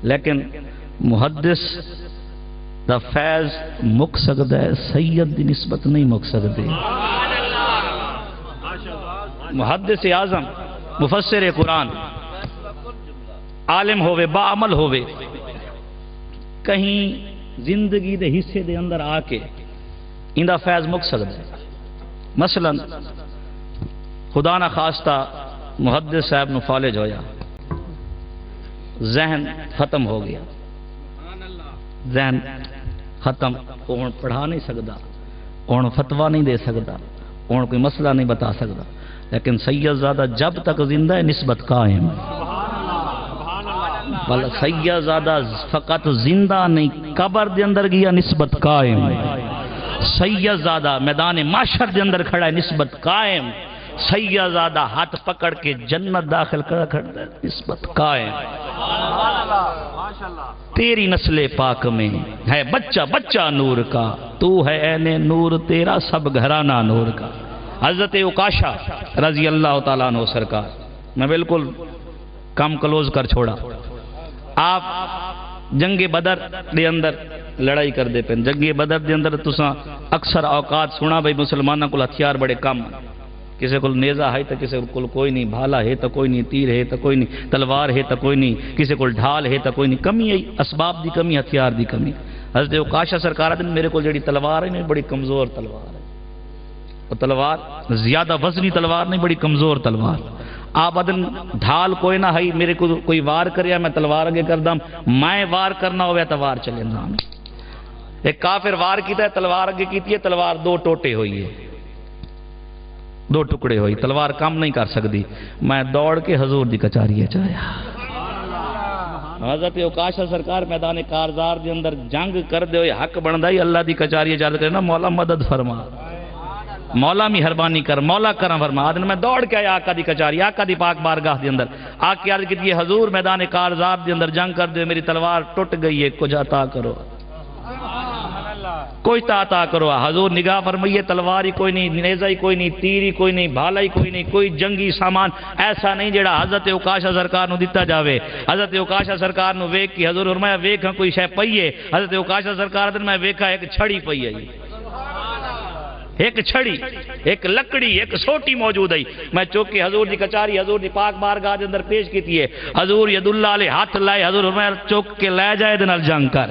لیکن محدث دا فیض مک سکتا ہے سید دی نسبت نہیں مک سکتے محدث اعظم مفسر قرآن عالم ہوئے با عمل ہوئے کہیں زندگی دے حصے دے اندر آ کے ان دا فیض مک سکتا ہے مثلا خدا نہ خواستہ محدث صاحب نو فالج ہویا ذہن ختم ہو گیا ذہن ختم اون پڑھا نہیں سکتا اون فتوہ نہیں دے سکتا اون کوئی مسئلہ نہیں بتا سکتا لیکن سید زادہ جب تک زندہ ہے نسبت قائم بل سیدزادہ فقط زندہ نہیں، قبر دے اندر گیا نسبت قائم، سیدزادہ میدان معاشر دے اندر کھڑا ہے نسبت قائم، سیدزادہ ہاتھ پکڑ کے جنت داخل کھڑا ہے نسبت قائم۔ تیری نسل پاک میں ہے بچہ بچہ نور کا، تو ہے عین نور تیرا سب گھرانہ نور کا۔ حضرت عکاشہ رضی اللہ تعالیٰ عنہ سرکار، میں بالکل کم کلوز کر چھوڑا، آپ جنگ بدر دے اندر لڑائی کر دے پہ، جنگ بدر دے اندر تساں اکثر اوقات سنا بھئی مسلمانوں کو ہتھیار بڑے کم، کسی کو نیزہ ہے تو کسی کو کوئی نہیں، بھالا ہے تو کوئی نہیں، تیر ہے تو کوئی نہیں، تلوار ہے تو کوئی نہیں، کسی کو ڈھال ہے تو کوئی نہیں، کمی ہے، اسباب دی کمی، ہتھیار دی کمی۔ حضرت عکاشہ سرکار دن میرے کو جڑی تلوار ہے بڑی کمزور تلوار ہے، وہ تلوار زیادہ وزنی تلوار نہیں، بڑی کمزور تلوار۔ آپ ادن ڈھال کوئی نہ ہے، میرے کو کوئی وار کریا میں تلوار آگے کر دم، میں وار کرنا ہویا تو وار چلے نا۔ ایک کافر وار کیتا ہے، تلوار آگے کیتی ہے، تلوار دو ٹوٹے ہوئی ہے، دو ٹکڑے ہوئی، تلوار کام نہیں کر سکتی، میں دوڑ کے حضور دی کچاری چاہیا۔ حضرت عکاشہ سرکار میدان کارزار دے اندر جنگ کر دے ہوئے حق بندہ ہی اللہ دی کچاری چاہتا کرنا، مولا مدد فرما، مولا مہربانی کر، مولا کرم فرما۔ آدن میں دوڑ کے آیا آقا دی کچاری، آقا دی پاک بارگاہ دے اندر آ کے عرض کی حضور میدان کارزار دے اندر جنگ کر دے، میری تلوار ٹوٹ گئی ہے، کچھ عطا کرو، کوئی عطا کرو۔ حضور نگاہ فرمائیے، تلوار ہی کوئی نہیں، نیزہ ہی کوئی نہیں، تیر ہی کوئی نہیں، بھالا ہی کوئی نہیں، کوئی جنگی سامان ایسا نہیں جڑا حضرت عکاشہ سرکار نو دیتا جاوے۔ حضرت عکاشہ سرکار نو ویکھ کی حضور فرمایا ویکھاں کوئی شے پئی ہے؟ حضرت عکاشہ سرکار دن میں ویکھا ایک چھڑی پئی ہے، ایک چھڑی، ایک لکڑی، ایک سوٹی موجود ہے۔ میں چوکے حضور دی کچاری حضور دی پاک بارگاہ دے اندر پیش کیتی ہے۔ حضور ید اللہ علیہ ہاتھ لائے، حضور فرمایا چوک کے لے جائے دے نال جنگ کر۔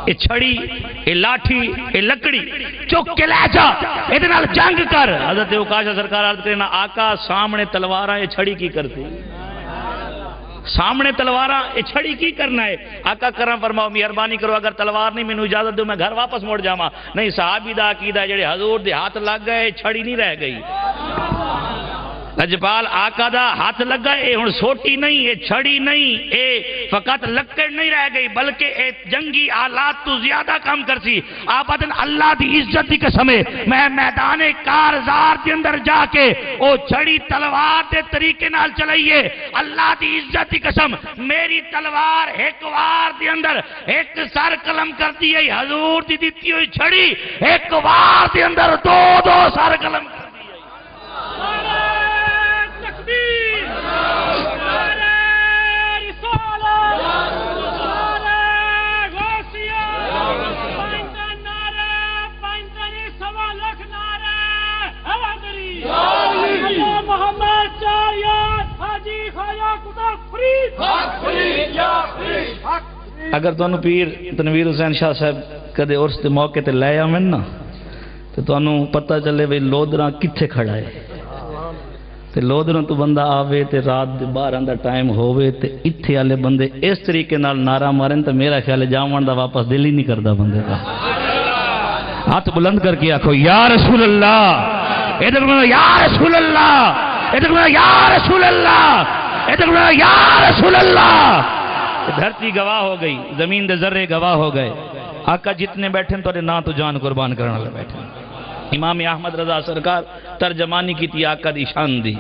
اے چھڑی، اے لاٹھی، اے لکڑی چوک کے لے جا، اے دے نال جنگ کر۔ حضرت عکاشہ سرکار عرض کرنا آقا سامنے تلواراں اے چھڑی کی کرتی؟ سامنے تلواراں اے چھڑی کی کرنا ہے؟ آقا کرم فرماؤ مہربانی کرو، اگر تلوار نہیں مینوں اجازت دو میں گھر واپس موڑ جاواں۔ نہیں، صحابی دا عقیدہ جڑے حضور دے ہاتھ لگ گئے چھڑی نہیں رہ گئی۔ لجپال آقا دا ہاتھ لگا، اے ہن سوٹی نہیں، اے چھڑی نہیں، اے فقط لکڑ نہیں رہ گئی، بلکہ اے جنگی آلات تو زیادہ کم کرسی۔ آپ ادن اللہ دی عزت دی قسم ہے، میں میدان کارزار دے اندر جا کے او چھڑی تلوار دے طریقے نال چلائیے، اللہ دی عزت دی قسم میری تلوار ایک وار دے اندر ایک سر قلم کر دی ہے، حضور دی دیتی ہوئی چھڑی ایک وار دے اندر دو دو سر قلم کر دی ہے۔ اگر تانوں پیر تنویر حسین شاہ صاحب کدے عرس دے موقع تے لے آویں نا تے تانوں پتہ چلے بھئی لودراں کتھے کھڑا ہے، تے لودراں تو بندہ آوے تے رات دے 12 دا ٹائم ہووے تے ایتھے والے بندے اس طریقے نال نعرہ مارن تے میرا خیال ہے جاون دا واپس دل ہی نہیں کردا بندے دا۔ ہاتھ بلند کر کے آکھو یا رسول اللہ، ادھر بولو یا رسول اللہ، ادھر بولو یا رسول اللہ، ادھر بولو یا رسول اللہ۔ دھرتی گواہ ہو گئی، زمین دے ذرے گواہ ہو گئے، آقا جتنے بیٹھے تو نا تو جان قربان کرنے والے بیٹھے۔ امام احمد رضا سرکار ترجمانی کی تھی آقا دی شان دی،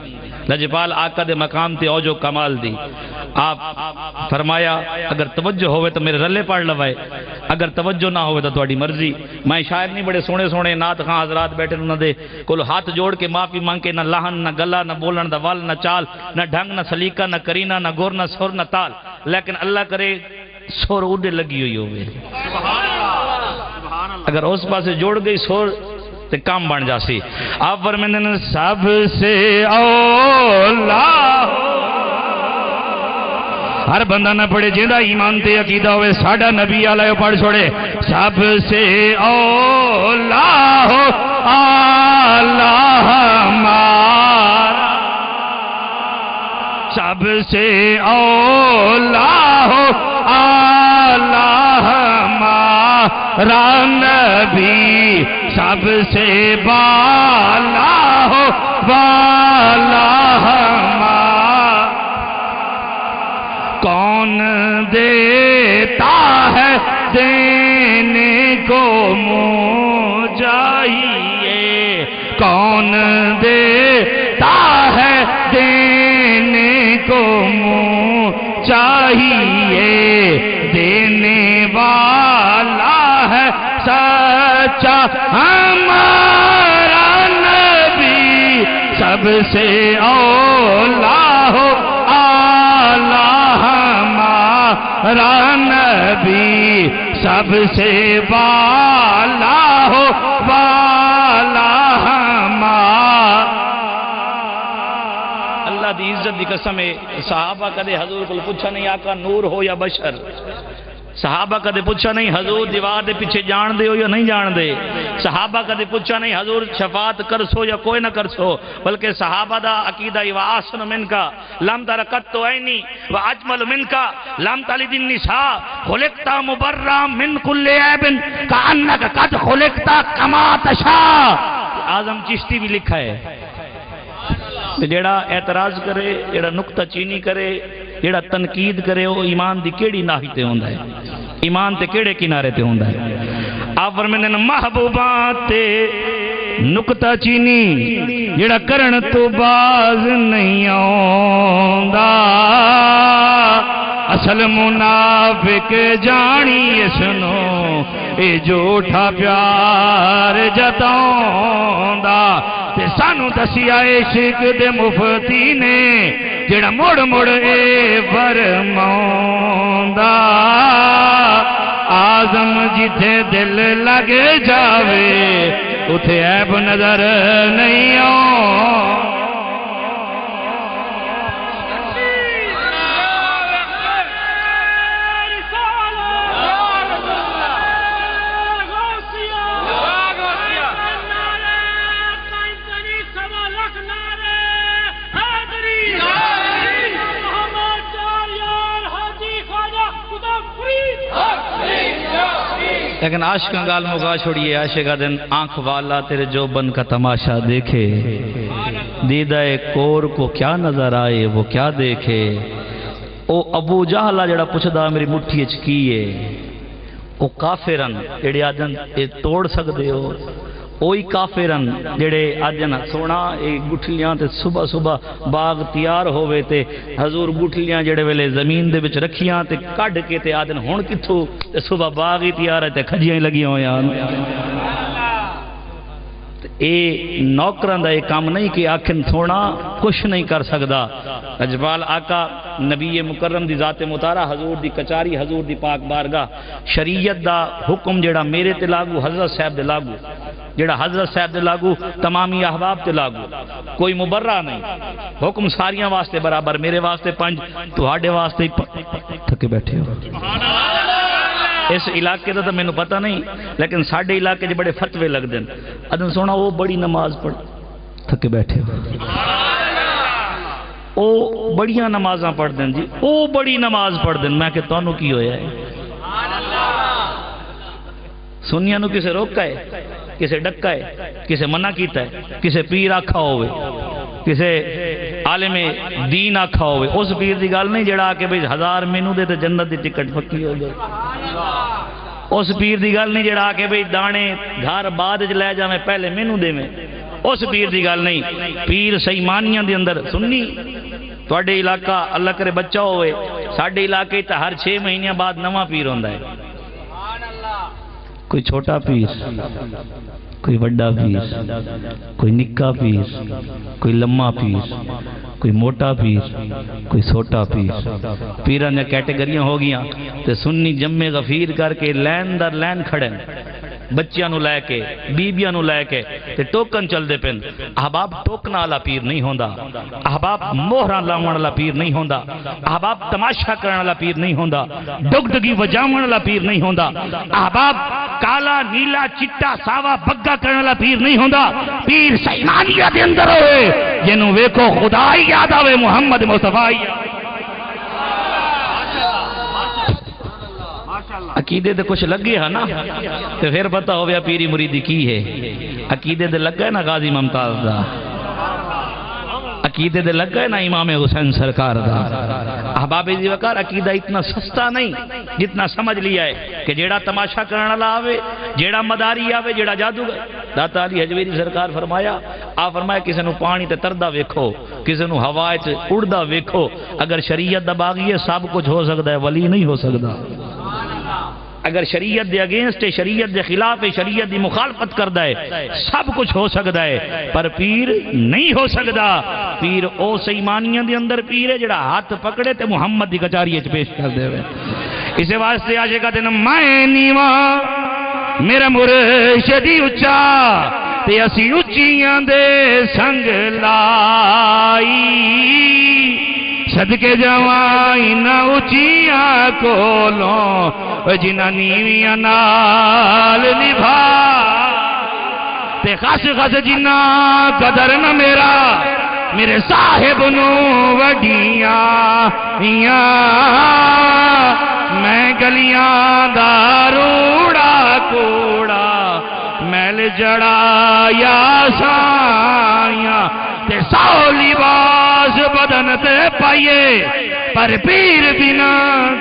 لجپال آقا دے مقام تے اوجو کمال دی۔ آپ فرمایا اگر توجہ ہوئے تو میرے رلے پڑھ لوائے، اگر توجہ نہ ہوئے تو تھوڑی مرضی۔ میں شاعر نہیں، بڑے سونے سونے نعت خاں حضرات بیٹھے انہوں دے کول ہاتھ جوڑ کے معافی مانگ کے، نہ لہن نہ گلا نہ بولن دا ول نہ چال نہ ڈھنگ نہ سلیقہ نہ کرینہ نہ گر نہ سر نہ تال، لیکن اللہ کرے سور اڈے لگی ہوئی ہوئے، اگر اس پاسے جوڑ گئی سور تے کام بن جاسی۔ آپ فرمیندن سب سے اولا ہر بندہ نہ پڑھے جیندہ ایمان تے عقیدہ ہوئے، ساڑھا نبی علیہ پڑھ چھوڑے، سب سے اولا ہو اللہ ہمارا، سب سے اولا ہو اللہ ہمارا نبی، سب سے بالا ہو بالا ہمارا دینے کو منہ چاہیے کون دیتا ہے دینے کو منہ چاہیے دینے والا ہے سچا ہمارا نبی سب سے اولا ہو اعلیٰ ہمارا نبی سب سے والا ہو والا ہمارا اللہ دی عزت دی قسم ہے صحابہ کدے حضور کو پوچھا نہیں آقا نور ہو یا بشر صحابہ کدے پوچھا نہیں حضور دیوار دے پیچھے جان دے ہو یا نہیں جان دے صحابہ کدے پوچھا نہیں حضور شفاعت کرسو یا کوئی نہ کرسو بلکہ صحابہ دا عقیدہ وآسن من کا لم ترکت تو عینی واجمل من کا لم تلد النساء خلقتا مبرا من کل عیب کانک قد خلقتا کما تشاء اعظم چشتی بھی لکھا ہے جیڑا اعتراض کرے جیڑا نکتہ چینی کرے جیڑا تنقید کرے وہ ایمان دی کیڑی ناہی تے ہوندا ہے ایمان تے کیڑے کنارے تے ہوندا ہے آپ فرمیندے نے محبوباں تے نکتہ چینی جیڑا کرن تو باز نہیں آوندا اصل منافق جانی اسنو اے جھوٹا پیار جتاوندا تے سانو دسیا عشق دے مفتی نے جڑا مڑ مڑ اے فرماوندا آزم جتھے دل لگ جاوے اتھے عیب نظر نہیں آؤں لیکن عاشقاں گال مگا چھوڑیے عاشقہ دن آنکھ والا تیرے جو بن کا تماشا دیکھے دیدہ کور کو کیا نظر آئے وہ کیا دیکھے او ابو جہلہ جڑا پوچھدا میری مٹھی چکیے او کافرن جڑے آجن اے توڑ سکدے ہو اوہی کافرن جڑے آجن سونا اے گٹھلیاں تے صبح صبح باغ تیار ہوئے تے حضور گٹھلیاں جڑے ویلے زمین دے بچ رکھیاں تے کڈ کے تے آجن ہون کتھو تے صبح باغ ہی تیار ہے تے کھجیاں ہی لگی ہوئے ہیں اے نوکران دا اے کام نہیں کہ آکھن سونا کچھ نہیں کر سکدا اجبال آقا نبی مکرم دی ذات مطارہ حضور دی کچاری حضور دی پاک بارگاہ شریعت دا حکم جڑا میرے تے لاگو حضرت صاحب دے لاگو جڑا حضرت صاحب دے لاگو تمامی احباب تے لاگو کوئی مبرہ نہیں حکم ساریاں واسطے برابر میرے واسطے 5 تہاڈے واسطے تھکے بیٹھے ہو اس علاقے دا تو میں نے پتہ نہیں لیکن ساڑھے علاقے جو بڑے فتوے لگ دیں ادن سونا وہ بڑی نماز پڑھ تھکے بیٹھے ہو او بڑیاں نمازاں پڑھ دیں جی او بڑی نماز پڑھ دیں میں کہ تانوں کی ہویا ہے سنیاں نو کسے روکا ہے کسے ڈکا ہے کسے منع کیتا ہے کسے پیر آکھا ہوئے کسے عالم دین آکھا ہوئے اس پیر دی گال نہیں جڑا کہ بھئی 1000 مینو دے تے جنت دی ٹکٹ پکی ہو جائے اس پیر دی گال نہیں جڑا کہ بھئی دانے گھر بعد لے جا میں پہلے مینو دے میں اس پیر دی گال نہیں پیر سیمانیاں دے اندر سننی توڑے علاقہ اللہ کرے بچہ ہوئے ساڑھے علاقے تا ہر 6 مہینے بعد نواں پیر ہوندہ ہے کوئی چھوٹا پیر کوئی وڈا پیر کوئی نکا پیر کوئی لمحہ پیر کوئی موٹا پیر کوئی چھوٹا پیر پیران نے کیٹیگریاں ہو گیاں تے سنی جمع غفیر کر کے لین در لین کھڑے بچیاں نو لے کے بیبیاں نو لے کے تے ٹوکن چل دے پن احباب ٹوکنا والا پیر نہیں ہوندا احباب موہراں لاون والا پیر نہیں ہوندا احباب تماشا کرن والا پیر نہیں ہوندا ڈگڈگی وجاون والا پیر نہیں ہوندا احباب کالا نیلا چٹا ساوا بگا کرن والا پیر نہیں ہوندا پیر سیمانیہ دے اندر ہوئے جنوں ویکھو خدا ہی یاد آوے محمد مصطفی عقیدے دے کچھ لگے ہے نا تو پھر پتہ ہو گیا پیری مریدی کی ہے عقیدے دے لگا ہے نا غازی ممتاز دا عقیدے دے لگ گئے نا امام حسین سرکار دا احباب دی وقار عقیدہ اتنا سستا نہیں جتنا سمجھ لیا ہے کہ جیڑا تماشا کرنا لا آوے جیڑا مداری آوے جیڑا جادوگر داتا علی حجویری سرکار فرمایا آپ فرمایا کسی نو پانی تے تردہ ویکھو کسی نو ہوائے تے اڑدہ ویکھو اگر شریعت دا باغی ہے سب کچھ ہو سکتا ہے ولی نہیں ہو سکتا اگر شریعت دے اگینسٹ ہے شریعت دے خلاف ہے شریعت دی مخالفت کردہ ہے سب کچھ ہو سکتا ہے پر پیر نہیں ہو سکتا پیر او سیمانیاں دے اندر پیر ہے جڑا ہاتھ پکڑے تے محمد دی کچاری اچ پیش کر دے ہوئے اسے واسطے عاشقہ تے میں نیواں میرا مرشدی اچا تے اسی اچیاں دے سنگ لائی صدقے جوائیں نہ اچیاں کولوں جنہ نیویاں نال نبھا تے خاص خاص جنہ قدر نہ میرا میرے صاحب نو وڈیاں میں گلیاں دا روڑا کوڑا میل جڑا یا سائیاں تے سو لباس بدن تے پائیے پر پیر بنا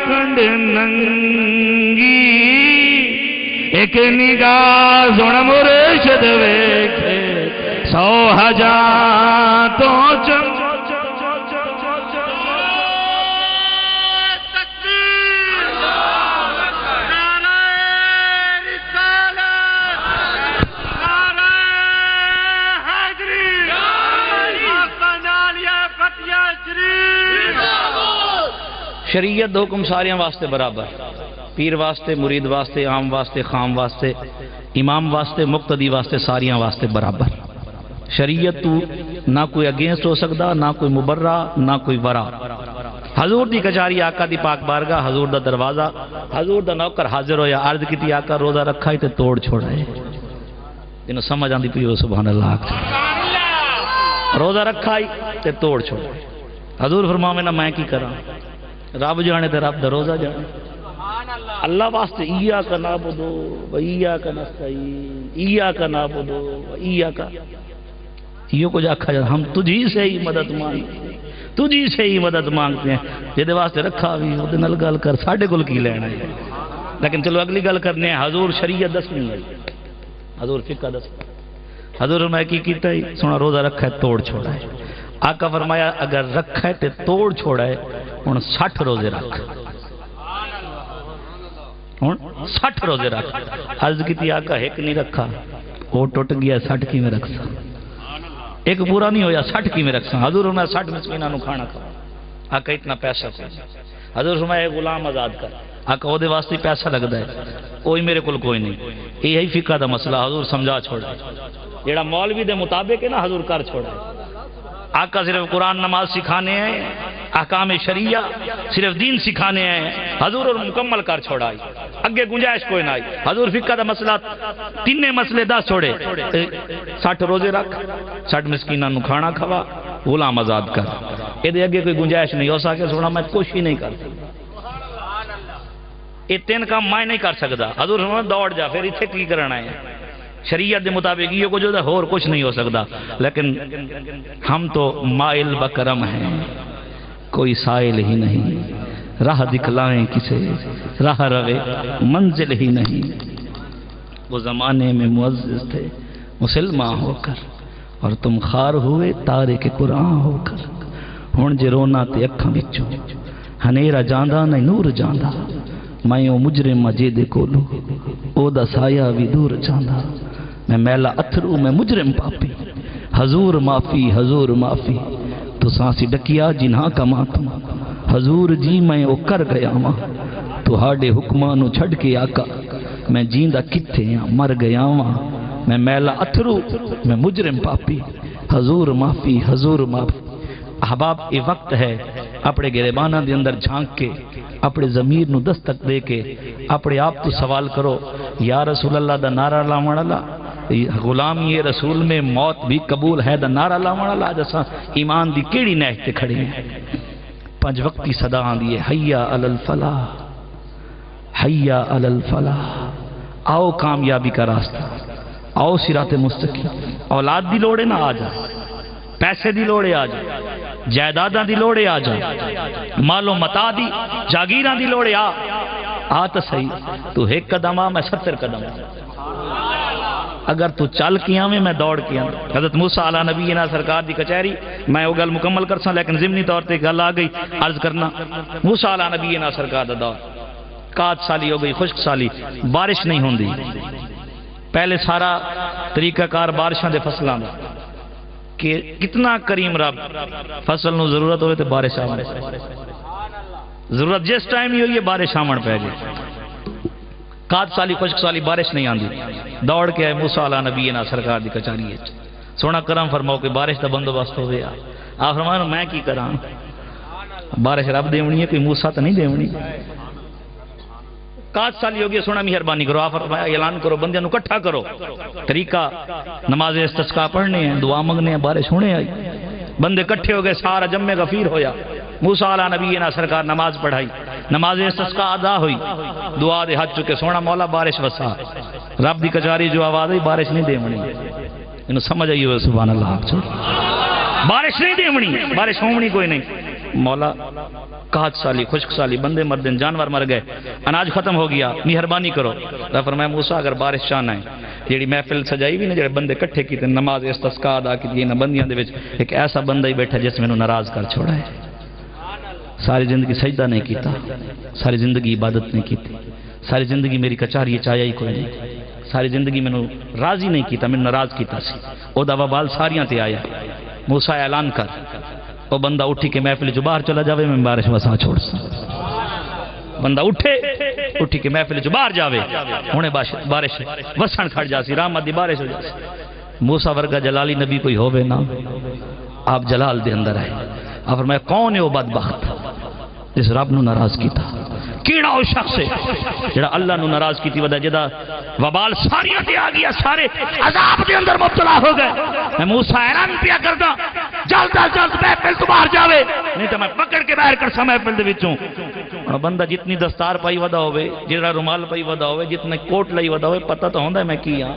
کنڈ ننگی ایک نگاہ سن مرشد ویکھے 100,000 تو چم شریعت دو حکم ساریاں واسطے برابر پیر واسطے مرید واسطے عام واسطے خام واسطے امام واسطے مقتدی واسطے ساریاں واسطے برابر شریعت تو نہ کوئی اگینسٹ ہو سکتا نہ کوئی مبرہ نہ کوئی ورا حضور دی کچاری آقا دی پاک بارگاہ حضور دا دروازہ حضور دا نوکر حاضر ہو یا عرض کیتی آقا روزہ رکھا ہی تے توڑ چھوڑا ہے انہوں سمجھ آن دی پیو سبحان اللہ روزہ رکھا ہی تے توڑ چھوڑا حضور فرماوے نہ میں کی کراں رب جانے تے رب دا روزہ جانے اللہ واسطے ایاک نعبدو و ایاک نستعین ایاک نعبدو و ایاک یہ کچھ آکھا جاتا ہم تجھی سے ہی مدد مانگتے ہیں تجھی سے ہی مدد مانگتے ہیں جیدے واسطے رکھا بھی وہ دنال گل کر ساڑھے گل کی لینا ہے لیکن چلو اگلی گل کرنے ہیں حضور شریعت دس نہیں ہے حضور فقہ دس حضور میں کی کیتا ہی سونا روزہ رکھا ہے توڑ چھوڑا ہے آقا فرمایا اگر رکھا ہے تے توڑ چھوڑا ہے ان 60 روزے رکھ ان 60 روزے رکھ عرض کی تھی آقا ایک نہیں رکھا وہ ٹوٹ گیا 60 کی میں رکھ سا ایک پورا نہیں ہویا 60 کی میں رکھ سا حضور میں 60 مسکینہ نو کھانا کھا آقا اتنا پیسہ کوئی حضور میں ایک غلام آزاد کر آقا وہ دے واسطے پیسہ لگ ہے کوئی میرے کل کوئی نہیں یہی فقہ دا مسئلہ حضور سمجھا چھوڑا جیڑا مولوی دے مطابق ہے نا حضور کر چھوڑا آقا صرف قرآن نماز سکھانے ہیں احکام شریعہ صرف دین سکھانے ہیں حضور اور مکمل کر چھوڑائی اگے گنجائش کوئی نہ آئی حضور فقہ دا مسئلہ تینے مسئلے 10 چھوڑے 60 روزے رکھ 60 مسکینہ نو کھانا کھوا غلام آزاد کر یہ دے اگے کوئی گنجائش نہیں ہو سکے سونا میں کوشش ہی نہیں کرتا یہ 3 کام میں نہیں کر سکتا حضور دوڑ جا پھر اتھے کی کرنا ہے شریعت دے مطابق یہ کچھ ہوتا ہے اور کچھ نہیں ہو سکتا لیکن ہم تو مائل بکرم ہیں کوئی سائل ہی نہیں راہ دکھلائیں کسے راہ روے منزل ہی نہیں وہ زمانے میں معزز تھے مسلمان ہو کر اور تم خار ہوئے تارے کے قرآن ہو کر ہون جے رونا تے اکھاں وچوں ہنیرا جاندہ نہیں نور جاندہ میں او مجرم مجید کولو او دا سایہ بھی دور جاندہ میں میلا اتھرو میں مجرم پاپی حضور معافی تو سانسی ڈکیا جنہاں کا ماتم حضور جی میں او کر گیا ماں تو ہاڑے حکمانو چھڑ کے آقا میں جیندہ کتھے ہیں مر گیا ماں میں میلا اتھرو میں مجرم پاپی حضور معافی احباب یہ وقت ہے اپنے گریبانہ دے اندر جھانک کے اپنے ضمیر نو دستک دے کے اپنے آپ تو سوال کرو یا رسول اللہ دا نعرہ لاوان اللہ غلامی رسول میں موت بھی قبول ہے دا نعرہ لاوان اللہ جیسا ایمان دی کیڑی نیشتے کھڑے ہیں 5 وقتی صدا آن دیئے حیا علی الفلاح حیا علی الفلاح آؤ کامیابی کا راستہ آؤ صراط مستقیم اولاد دی لوڑے نہ آ جا پیسے دی لوڑے آ جا، جائیداداں دی لوڑے آ جا، مالو متا دی جاگیراں دی لوڑے آ تو صحیح، تو ایک قدم آ میں 70 قدم آ، اگر تو چل کیا میں دوڑ کیا۔ حضرت موسیٰ علیہ نبی سرکار دی کچہری میں وہ گل مکمل کرساں، لیکن ضمنی طور تے گل آ گئی عرض کرنا۔ موسیٰ علیہ نبی سرکار دا دور، کات سالی ہو گئی، خشک سالی، بارش نہیں ہوندی، پہلے سارا طریقہ کار بارشاں دے فصلاں دا کہ کتنا کریم رب، فصل نو ضرورت ہوئے تے بارش آوے، ضرورت جس ٹائم ہی ہوئی ہے بارش آمن پہ گئی، کات سالی خشک سالی بارش نہیں آندی، دوڑ کے آئے موسیٰ علیہ نبی سرکار دی کچہری ہے، سونا کرم فرماؤ کہ بارش دا بندوبست ہو گیا۔ آپ فرمایا میں کی کراں، بارش رب دیونی ہے، کوئی موسیٰ تو نہیں دیونی، کات سالی ہو گیا، سونا مہربانی کرو، آپ فرمایا اعلان کرو، بندیاں نو کٹھا کرو، طریقہ نماز استسقاء پڑھنے ہیں، دعا منگنے ہیں، بارش ہونے آئی، بندے کٹھے ہو گئے، سارا جمع غفیر ہویا، موسیٰ علیہ نبی سرکار نماز پڑھائی، نماز استسقاء ادا ہوئی، دعا دے ہاتھ چکے، سونا مولا بارش وسا، رب دی کچاری جو آواز آئی بارش نہیں دیونی، انہوں سمجھ آئی ہوئے سبحان اللہ، بارش نہیں دیونی، بارش ہونی کوئی نہیں، مولا کات سالی خشک سالی، بندے مردن جانور مر گئے، اناج ختم ہو گیا، مہربانی کرو۔ رب فرمایا موسیٰ اگر بارش چاہنا ہے، جیڑی محفل سجائی بھی نے، جڑے بندے کٹھے کیتے نماز استسقاء ادا کی، نہ بندیاں دے وچ ایک ایسا بندہ ہی بیٹھا جس میں ناراض کر چھوڑا ہے، ساری زندگی سجدہ نہیں کیتا، ساری زندگی عبادت نہیں کیتی، ساری زندگی میری کچہری چایا ہی کوئی نہیں، ساری زندگی میں راضی نہیں کیتا، میں ناراض کیتا سی، او دا وبال ساریاں تے آیا۔ موسیٰ اعلان کر، وہ بندہ اٹھی کے محفل جو باہر چلا جاوے، میں بارش وسا چھوڑ سا، بندہ اٹھی کے محفل جو باہر جاوے، انہیں بارش وسن کھڑ جاسی، رحمت دی بارش ہو جاسی۔ موسیٰ ورگا جلالی نبی کوئی ہووے نا، آپ جلال دے اندر آئے، آپ فرمایا کون ہے وہ بدبخت جس رب نو ناراض کیتا، کیڑا وہ شخص ہے جڑا اللہ نو ناراض کیتی وجہ جدا وبال ساریاں تے آ گیا، سارے عذاب دے اندر مبتلا ہو گئے۔ میں موسیٰ اعلان پیا کردا، جلد از جلد محفل تو باہر جاوے، نہیں تو میں پکڑ کے باہر کرسا محفل دے وچوں۔ بندہ جتنی دستار پائی ودا ہوئے، جڑا رومال پائی ودا ہوئے، جتنے کوٹ لئی ودا ہوئے، پتہ تو ہوندا ہے میں کی ہاں،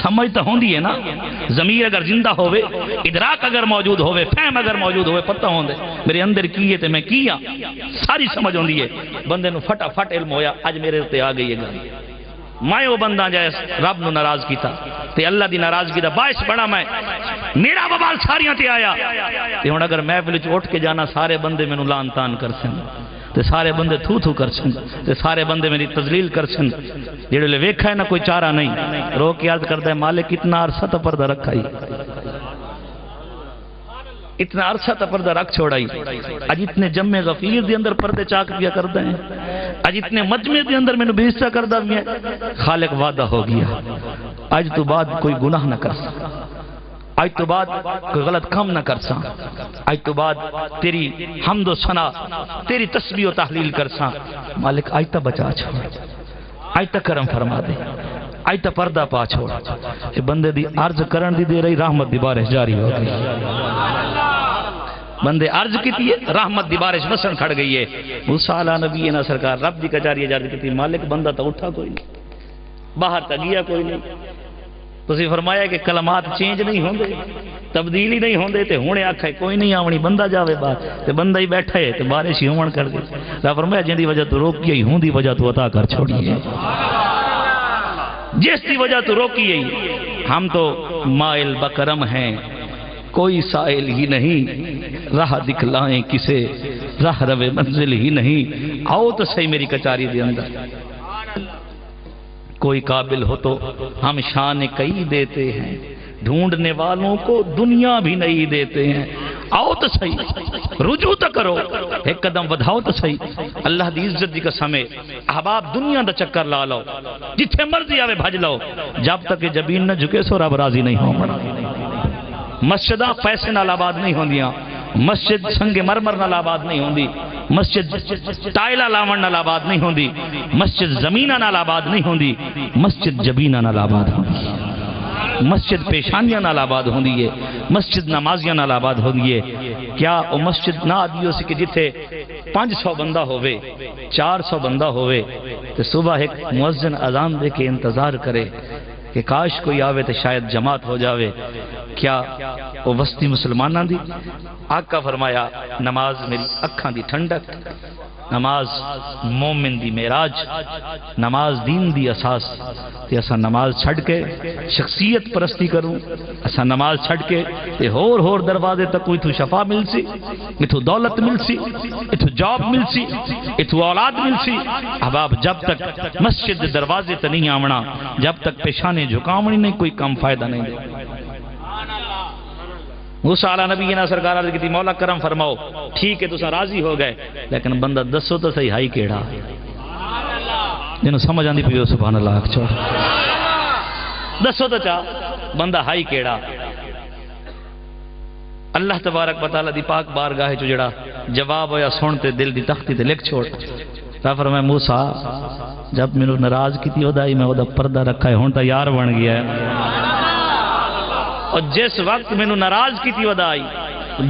سمجھ تو ہوندی ہے نا، ضمیر اگر زندہ ہوئے، ادراک اگر موجود ہوئے، فہم اگر موجود ہوئے، پتہ ہوندے میرے اندر کی ہے تے میں کی ہاں، ساری سمجھ ہوندی ہے۔ بندے نو فٹا فٹ علم ہویا، اج میرے تے آ گئی ہے گل، میں وہ بندہ جائے رب نو ناراض کیتا تے اللہ دی ناراضگی دا باعث بڑا، میں میرا وبال ساریاں تے آیا تے ہن اگر محفل وچ اٹھ کے جانا، سارے بندے مینوں لعن تان کرسن تے سارے بندے تھو تھو کرسن تے سارے بندے میری تذلیل کرسن، جڑے لے ویکھا ہے نا کوئی چارہ نہیں، رو کے عرض کردا ہے مالک اتنا عرصہ تو پردہ رکھا ہی، اتنا عرصہ تا پردہ رکھ چھوڑائی، اج اتنے جمع غفیر دے اندر پردے چاک پیا کردہ ہیں، اج اتنے مجمع دے اندر میں نے بھیجتا کردہ بھی ہے، خالق وعدہ ہو گیا، اج تو بعد کوئی گناہ نہ کرسا، اج تو بعد کوئی غلط کام نہ کرسا، اج تو بعد تیری حمد و ثنا، تیری تسبیح و تحلیل کرسا، مالک اج تا بچا چھوڑ، اج تا کرم فرما دے، اج تا پردہ پا چھوڑ، یہ بندے دی عرض کرن دی دے رہی، رحمت دی بارش جاری ہو گئی، بندے عرض کیتی ہے، رحمت دی بارش وسن کھڑ گئی ہے۔ موسیٰ علیہ نبی سرکار رب دی کچہری جاری کیتی، مالک بندہ تو اٹھا کوئی نہیں، باہر تا گیا کوئی نہیں، تسی فرمایا کہ کلمات چینج نہیں ہوندے، تبدیلی نہیں ہوندے، تے ہونے آکھا ہے کوئی نہیں آونی، بندہ جاوے باہر تے بندہ ہی بیٹھا ہے تے بارش ہی ہون کر گئی۔ رب فرمایا جن دی وجہ تو روکی ہے، ہوں دی وجہ تو عطا کر چھوڑی ہے، جس دی وجہ تو روکی ہے، ہم تو مائل بکرم ہیں، کوئی سائل ہی نہیں، راہ دکھلائیں کسے، راہ روے منزل ہی نہیں، آؤ تو صحیح میری کچاری دے اندر، کوئی قابل ہو تو ہم شان کئی دیتے ہیں، ڈھونڈنے والوں کو دنیا بھی نہیں دیتے ہیں، آؤ تو صحیح رجوع تو کرو، ایک قدم ودھاؤ تو صحیح، اللہ دی عزت دی قسم ہے، احباب دنیا دا چکر لا لو، جتھے مرضی آوے بھج لو، جب تک کہ جبین نہ جھکے سو رب راضی نہیں ہو مڑا۔ مسجدہ پیسے نال آباد نہیں ہوندیاں، مسجد سنگ مرمر نال آباد نہیں ہوندی، مسجد ٹائلہ لاون نال آباد نہیں ہوندی، مسجد زمینہ نال آباد نہیں ہوندی، مسجد جبینہ نال آباد ہوندی، مسجد پیشانیاں نال آباد ہوندی ہے، مسجد نمازیاں نال آباد ہوندی ہے۔ کیا وہ مسجد نہ آدھی ہو سکے جتھے 500 بندہ ہوئے، 400 بندہ ہوئے، تو صبح ایک مؤذن اذان دے کے انتظار کرے، کہ کاش کوئی آوے تو شاید جماعت ہو جاوے. کیا وہ وسطی مسلمانوں دی؟ آقا فرمایا نماز میری اکھاں دی ٹھنڈک، نماز مومن دی معراج، نماز دین دی اساس. تے اسا نماز چھڑ کے شخصیت پرستی کروں، اسا نماز چھڑ کے تے ہور دروازے تک کوئی تو شفا مل سی، اتو دولت مل سی، اتو جاب مل سی، اتو اولاد مل سی. احباب جب تک مسجد دے دروازے تے نہیں آونا، جب تک پیشانے جھکاونی نہیں، کوئی کم فائدہ نہیں دے. موسیٰ علیہ نبی نا سرکار عرض کی مولا کرم فرماؤ، ٹھیک ہے تسا راضی ہو گئے، لیکن بندہ دسو تو صحیح ہائی کیڑا جنہوں سمجھ آندی پی سبحان اللہ چھوڑ دسو تو چاہ بندہ ہائی کیڑا. اللہ تبارک و تعالی دی پاک بارگاہ چ جڑا جواب ہویا سنتے دل دی تختی تے لکھ چھوڑ. تا فرمایا موسیٰ جب مینوں ناراض کیتی ودائی میں ودا پردہ رکھا ہے، ہن تا یار بن گیا ہے. اور جس وقت میں نے ناراض کی تھی ودائی،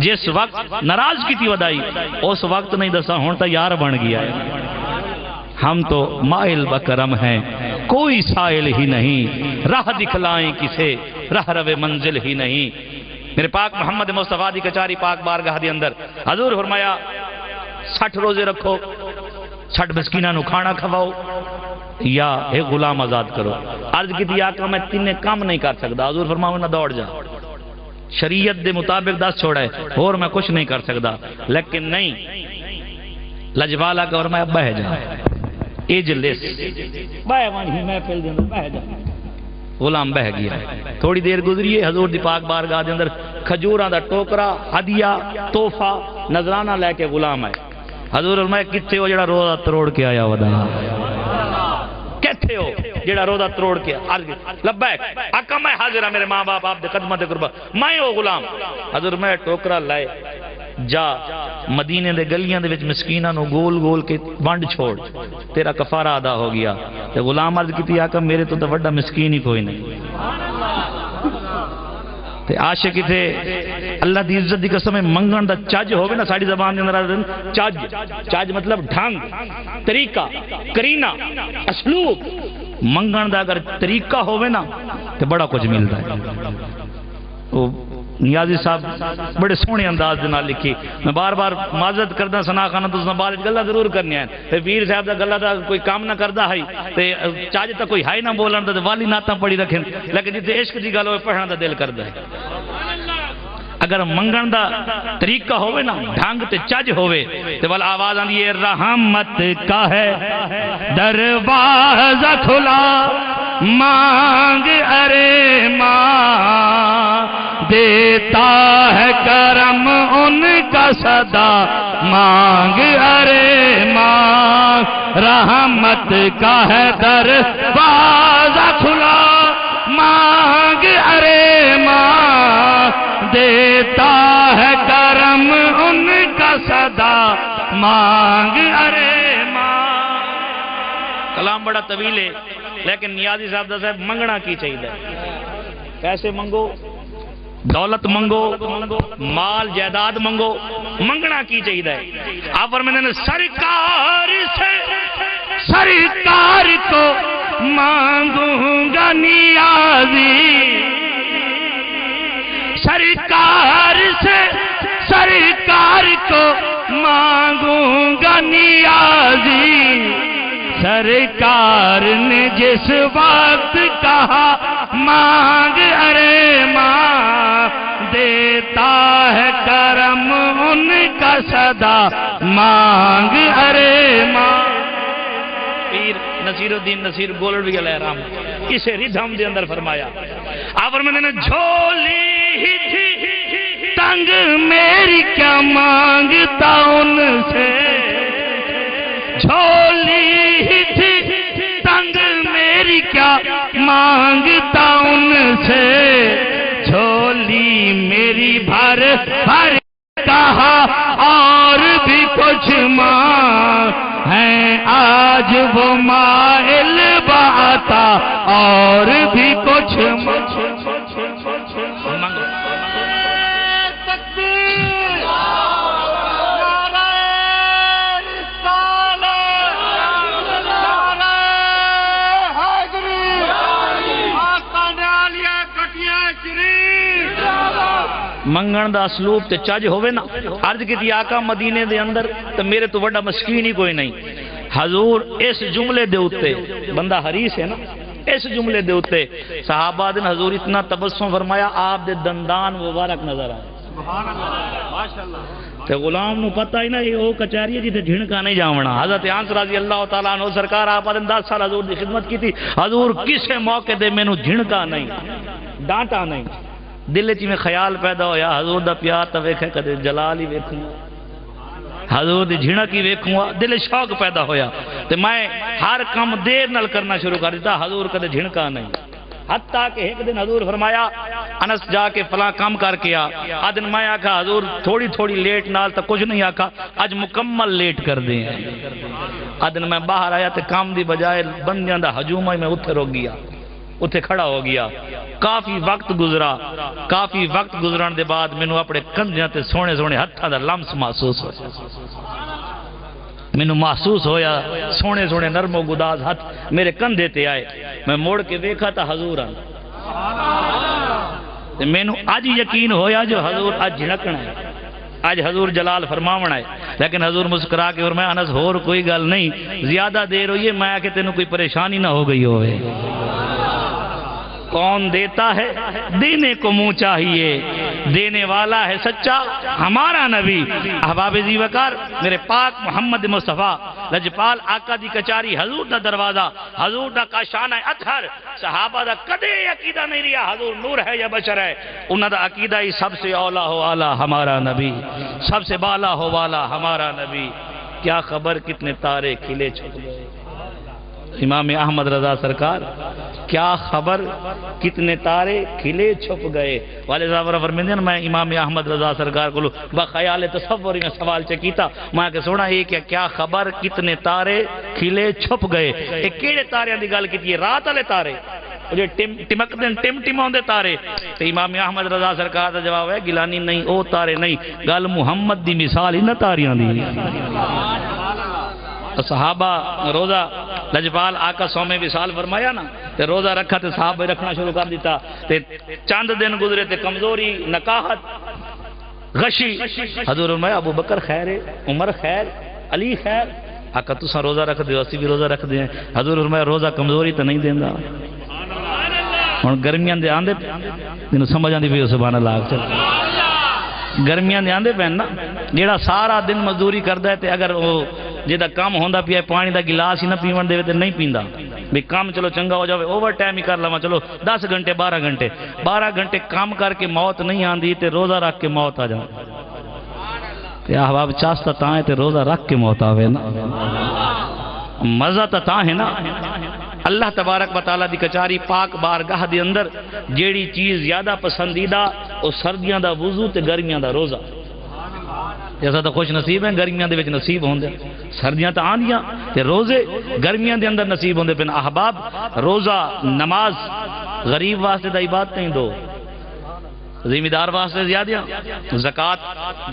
جس وقت ناراض کی تھی ودائی، اس وقت نہیں دسا ہون تا یار بن گیا ہے. ہم تو مائل بکرم ہیں، کوئی سائل ہی نہیں، راہ دکھلائیں کسے، راہ روے منزل ہی نہیں. میرے پاک محمد مصطفیٰ دی کچاری پاک بارگاہ دی اندر حضور فرمایا 60 روزے رکھو، 60 مسکیناں نو کھانا کھواؤ، یا ایک غلام آزاد کرو. عرض کی تھی آقا میں تینے کام نہیں کر سکتا. حضور فرماؤ نہ دوڑ جا، شریعت دے مطابق 10 چھوڑا ہے اور میں کچھ نہیں کر سکتا. لیکن نہیں، لجوالا کا فرمایا بہ جا، اجلس بہ وہیں میں پھل دیں بہ جا. غلام بہ گیا. تھوڑی دیر گزری ہے، حضور دی پاک بارگاہ دے اندر کھجوراں دا ٹوکرا، ہدیہ، تحفہ، نذرانہ لے کے غلام آئے. حضور فرمایا کتے ہو جڑا روزہ تروڑ کے آیا ودا؟ کہتے ہو جڑا روزہ تروڑ کے؟ لبیک آقا میں حاضر ہوں، میرے ماں باپ آپ دے قدمہ دے قربہ، میں وہ غلام. حضور میں ٹوکرا لائے، جا مدینے دے گلیاں دے وچ مسکیناں نو گول گول کے ونڈ چھوڑ، تیرا کفارہ ادا ہو گیا. تے غلام عرض کیتی آقا میرے تو بڑا مسکین ہی کوئی نہیں. تے عاشق تھے اللہ دی عزت دی قسم منگن دا چج ہوگا نا، ساڑی زبان دے اندر چج، چج مطلب ڈھنگ، طریقہ، کرینہ، اسلوب. منگن دا اگر طریقہ ہوگا نا تے بڑا کچھ ملتا ہے. نیازی صاحب بڑے سونے انداز دے نال لکھی. میں بار بار معذرت کردا سنا خانہ تو بارے گلا ضرور کرنی ہے. تے پیر صاحب دا گلا دا کوئی کام نہ کردا ہے تے چاج تا کوئی ہائی نہ بولن تے والی نعتاں پڑھی رکھیں، لیکن جتے عشق دی گل ہوے پڑھن دا دل کردا ہے. اگر منگن دا طریقہ ہوئے نا، ڈھنگ تے چج ہوئے تے والا آواز آندی ہے رحمت کا ہے دروازہ کھلا، مانگ ارے ماں، دیتا ہے کرم ان کا صدا، مانگ ارے ماں. رحمت کا ہے دروازہ کھلا، مانگ ارے ماں، دیتا ہے کرم ان کا صدا، مانگ ارے ماں. کلام بڑا طویل ہے لیکن نیازی صاحب دا صاحب منگنا کی چاہیے. پیسے منگو، دولت منگو، مال جائیداد منگو، منگنا کی چاہیے. آپ فرماتے سرکار سے سرکار کو مانگوں گا نیازی، سرکار سے سرکار کو مانگوں گا نیازی. سرکار نے جس وقت کہا مانگ ارے ماں، دیتا ہے کرم ان کا صدا، مانگ ارے ماں. پیر نصیر الدین نصیر گولڑوی علیہ الرحم اسے ردھم دے اندر فرمایا. آپ میں نے جھولی ہی تھی تنگ میری کیا مانگتا ان سے، جھولی ہی تھی تنگ میری کیا مانگتا ان سے، جھولی میری بھر بھر کہا اور بھی کچھ مانگ ہیں، آج وہ مائل باتا اور بھی کچھ منگن دا اسلوب تے چج ہوئے نا. عرض کی تھی آقا مدینے دے اندر تو میرے تو بڑا مسکین ہی کوئی نہیں. حضور اس جملے دے اتے بندہ حریص ہے نا, اس جملے دے اتے صحابہ دن حضور اتنا تبسم فرمایا آپ دے دندان مبارک نظر آئے. تے غلام نو پتہ ہی نا یہ وہ کچہری ہے جتے جھنکا نہیں جاونا. حضرت انس رضی اللہ تعالیٰ عنہ سرکار آپ نے 10 سال حضور دی خدمت کی تھی. حضور کسے موقع دے مینوں جھنکا نہیں, ڈانٹا نہیں. دل چ میں خیال پیدا ہویا حضور دا پیار تے ویکھے کدے جلال ہی ویکھوں, حضور دی جھنک ہی ویکھوں. دل شوق پیدا ہویا تے میں ہر کام دیر نال کرنا شروع کر دیتا. حضور کدے جھنکا نہیں. حتیٰ کہ ایک دن حضور فرمایا انس جا کے فلاں کام کر کے آدن میں آکھا حضور تھوڑی تھوڑی لیٹ نال تا کچھ نہیں آکھا, اج مکمل لیٹ کر دیں. آدن میں باہر آیا تے کام دی بجائے بندیاں دا ہجوم میں اتھے رک گیا, اتھے کھڑا ہو گیا. کافی وقت گزرا, کافی وقت گزران دے بعد مینوں اپنے کندھیاں تے سونے سونے ہتھاں دا لمس محسوس ہویا. مینوں محسوس ہویا سونے سونے نرم و گداز ہاتھ میرے کندھے تے آئے. میں موڑ کے دیکھا تا حضور آن. مینوں اج یقین ہویا جو حضور اج جھنکنا ہے, اج حضور جلال فرماونا ہے. لیکن حضور مسکرا کے فرمایا انس ہور کوئی گل نہیں, زیادہ دیر ہوئی ہے, میں کہ تینوں کوئی پریشانی نہ ہو گئی ہوئے. کون دیتا ہے دینے کو منہ چاہیے, دینے والا ہے سچا ہمارا نبی. احباب زی وقار میرے پاک محمد مصطفیٰ لجپال آقا دی کچاری حضور دا دروازہ, حضور دا کاشانہ اطہر. صحابہ دا کدے عقیدہ نہیں رہا حضور نور ہے یا بشر ہے. انہاں دا عقیدہ ہی سب سے اولا ہو والا ہمارا نبی, سب سے بالا ہو والا ہمارا نبی. کیا خبر کتنے تارے کھلے چھپ گئے. امام احمد رضا سرکار کیا خبر کتنے تارے کھلے چھپ گئے. والے صاحب فرمیندے میں امام احمد رضا سرکار کو بخیال تصور میں سوال چکیتا, میں کہ سونا یہ کیا خبر کتنے تارے کھلے چھپ گئے. ایک کیڑے تاریاں دی گل کیتی ہے, رات والے تارے جو ٹمک دن ٹم ٹماؤندے تارے. تو امام احمد رضا سرکار دا جواب ہے گیلانی نہیں او تارے نہیں, گل محمد دی مثال ہی نہ تاریاں دی. صحابہ روزہ لجپال آقا سومے وصال فرمایا نا تے روزہ رکھا تے صحابہ رکھنا شروع کر دیتا. تے چند دن گزرے تے کمزوری نکاحت غشی. حضور فرمایا ابو بکر خیر ہے, عمر خیر, علی خیر. آقا تساں روزہ رکھ دیو اسی بھی روزہ رکھ دیں. حضور فرمایا روزہ کمزوری تے نہیں دیندا. ہن گرمیاں دے آندے تینوں سمجھ آندی پئی سبحان اللہ. چل گرمیاں دے آندے پین نا جیڑا سارا دن مزدوری کردا ہے تے اگر وہ جیدہ کام ہوندا پیا پانی دا گلاس ہی نہ پیون دے تے نہیں پیندا. بھی کام چلو چنگا ہو جاوے اوور ٹائم ہی کر لواں, چلو 10 گھنٹے 12 گھنٹے کام کر کے موت نہیں آندی تے روزہ رکھ کے موت آ جائے. تے احباب چاستا تاں ہے تے روزہ رکھ کے موت آوے نا, مزہ تاں ہے نا. اللہ تبارک و تعالیٰ دی کچاری پاک بارگاہ دے اندر جیڑی چیز زیادہ پسندیدہ او سردیاں دا وضو تے گرمیاں دا روزہ. جیسا تو خوش نصیب ہیں گرمیاں دے وچ نصیب ہوندے, سردیاں تا آندیاں تے روزے گرمیاں دے اندر نصیب ہوندے پن. احباب روزہ نماز غریب واسطے دا عبادت نہیں دو, ذمہ واسطے زیادہ. زکوٰۃ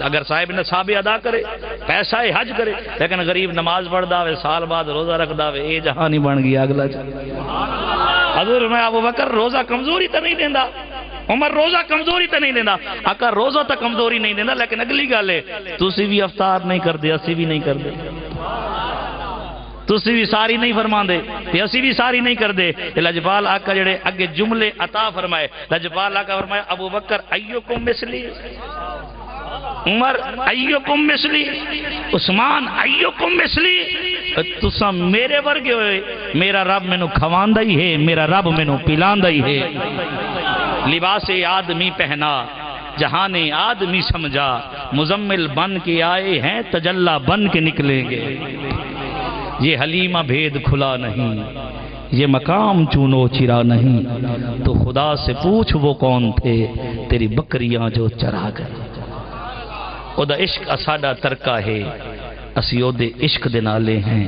اگر صاحب نصاب ادا کرے, پیسہ حج کرے, لیکن غریب نماز پڑھدا ہوئے سال بعد روزہ رکھدا ہوئے اے جہان ہی بن گیا اگلا. حضور میں ابو بکر روزہ کمزوری تو نہیں دیندا, عمر روزہ کمزوری تو نہیں دینا. آقا روزہ تو کمزوری نہیں دینا, لیکن اگلی گل ہے تسی بھی افطار نہیں کردے اسی بھی نہیں کردے, تسی بھی ساری نہیں فرما دے تے اسی بھی ساری نہیں کردے. لجپال آقا جڑے اگے جملے عطا فرمائے, لجپال آقا فرمائے ابو بکر ایوکم مثلی, عمر ایوکم مثلی, عثمان ایوکم مثلی. تساں میرے ورگے ہوئے, میرا رب مینوں کھواندا ہی ہے, میرا رب مینوں پلاندا ہی ہے. لباس آدمی پہنا جہان آدمی سمجھا, مزمل بن کے آئے ہیں تجلا بن کے نکلیں گے. یہ حلیمہ بھید کھلا نہیں, یہ مقام چونو چرا نہیں, تو خدا سے پوچھ وہ کون تھے تیری بکریاں جو چرا گئے. او دا عشق اساڈا ترکا ہے, اسی او دے عشق دے نالے ہیں.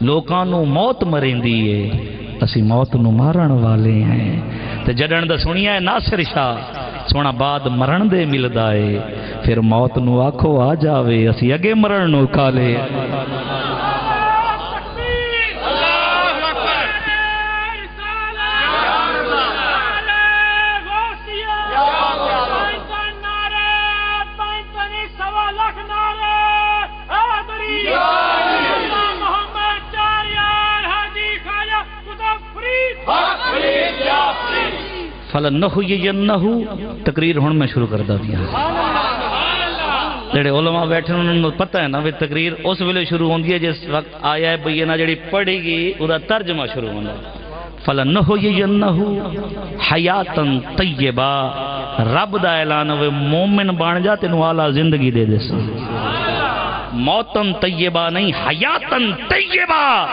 لوکاں نو موت مریندی ہے, اسی موت نو مارن والے ہیں. تے جڑن دا سنیا ہے ناصر شاہ سونا بعد مرن دے ملدا ہے, پھر موت نو آکھو آ جاوے اسی اگے مرن نو کالے. فَلَنُحْيِيَنَّهُ تقریر ہن میں شروع کر دیا جڑے علماء بیٹھے انہوں نے پتہ ہے نا بھی تقریر اس ویلے شروع ہوندی ہے جس وقت آیا ہے بینہ جڑی پڑھے گی ادا ترجمہ شروع ہونا فَلَنُحْيِيَنَّهُ حَيَاتًا طَيِّبًا رب دا اعلان ہوئے مومن بن جا تینوں اعلیٰ زندگی دے دے سا موتن طیبہ نہیں حیاتن طیبہ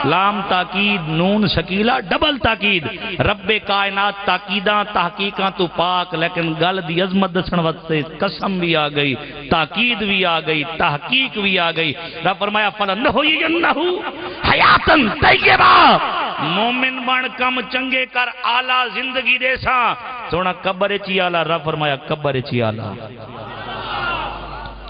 لام تاکید نون شکیلہ ڈبل تاکید رب کائنات تاکیداں تحقیقاں تو پاک لیکن گل دی عظمت دسن وقت سے قسم بھی آ گئی تاکید بھی آ گئی تحقیق بھی آ گئی رب فرمایا فَلَنُحْيِيَنَّهُ حیاتن طیبہ مومن بن کم چنگے کر اعلیٰ زندگی دے سا سونا قبر چی آلہ رب فرمایا قبر چی آلہ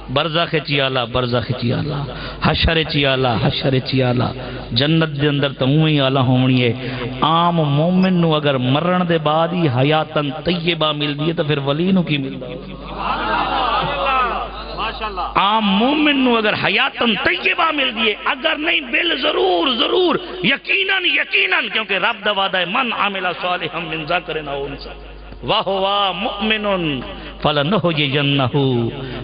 برزخ چی آلہ برزخ چی آلہ حشر چی آلہ حشر چی آلہ جنت دے اندر تو ہوئی آلہ ہونی ہے عام مومن نو اگر مرن دے بعد ہی حیاتن طیبہ مل دیئے تو پھر ولی نو کی مل دیئے عام مومن نو اگر حیاتن طیبہ مل دیئے اگر نہیں بل ضرور ضرور یقیناً یقیناً کیونکہ رب دا وعدہ ہے من عامل صالحا من ذکر او انثی وَهُوَ مُؤْمِنٌ فَلَنُحْيِيَنَّهُ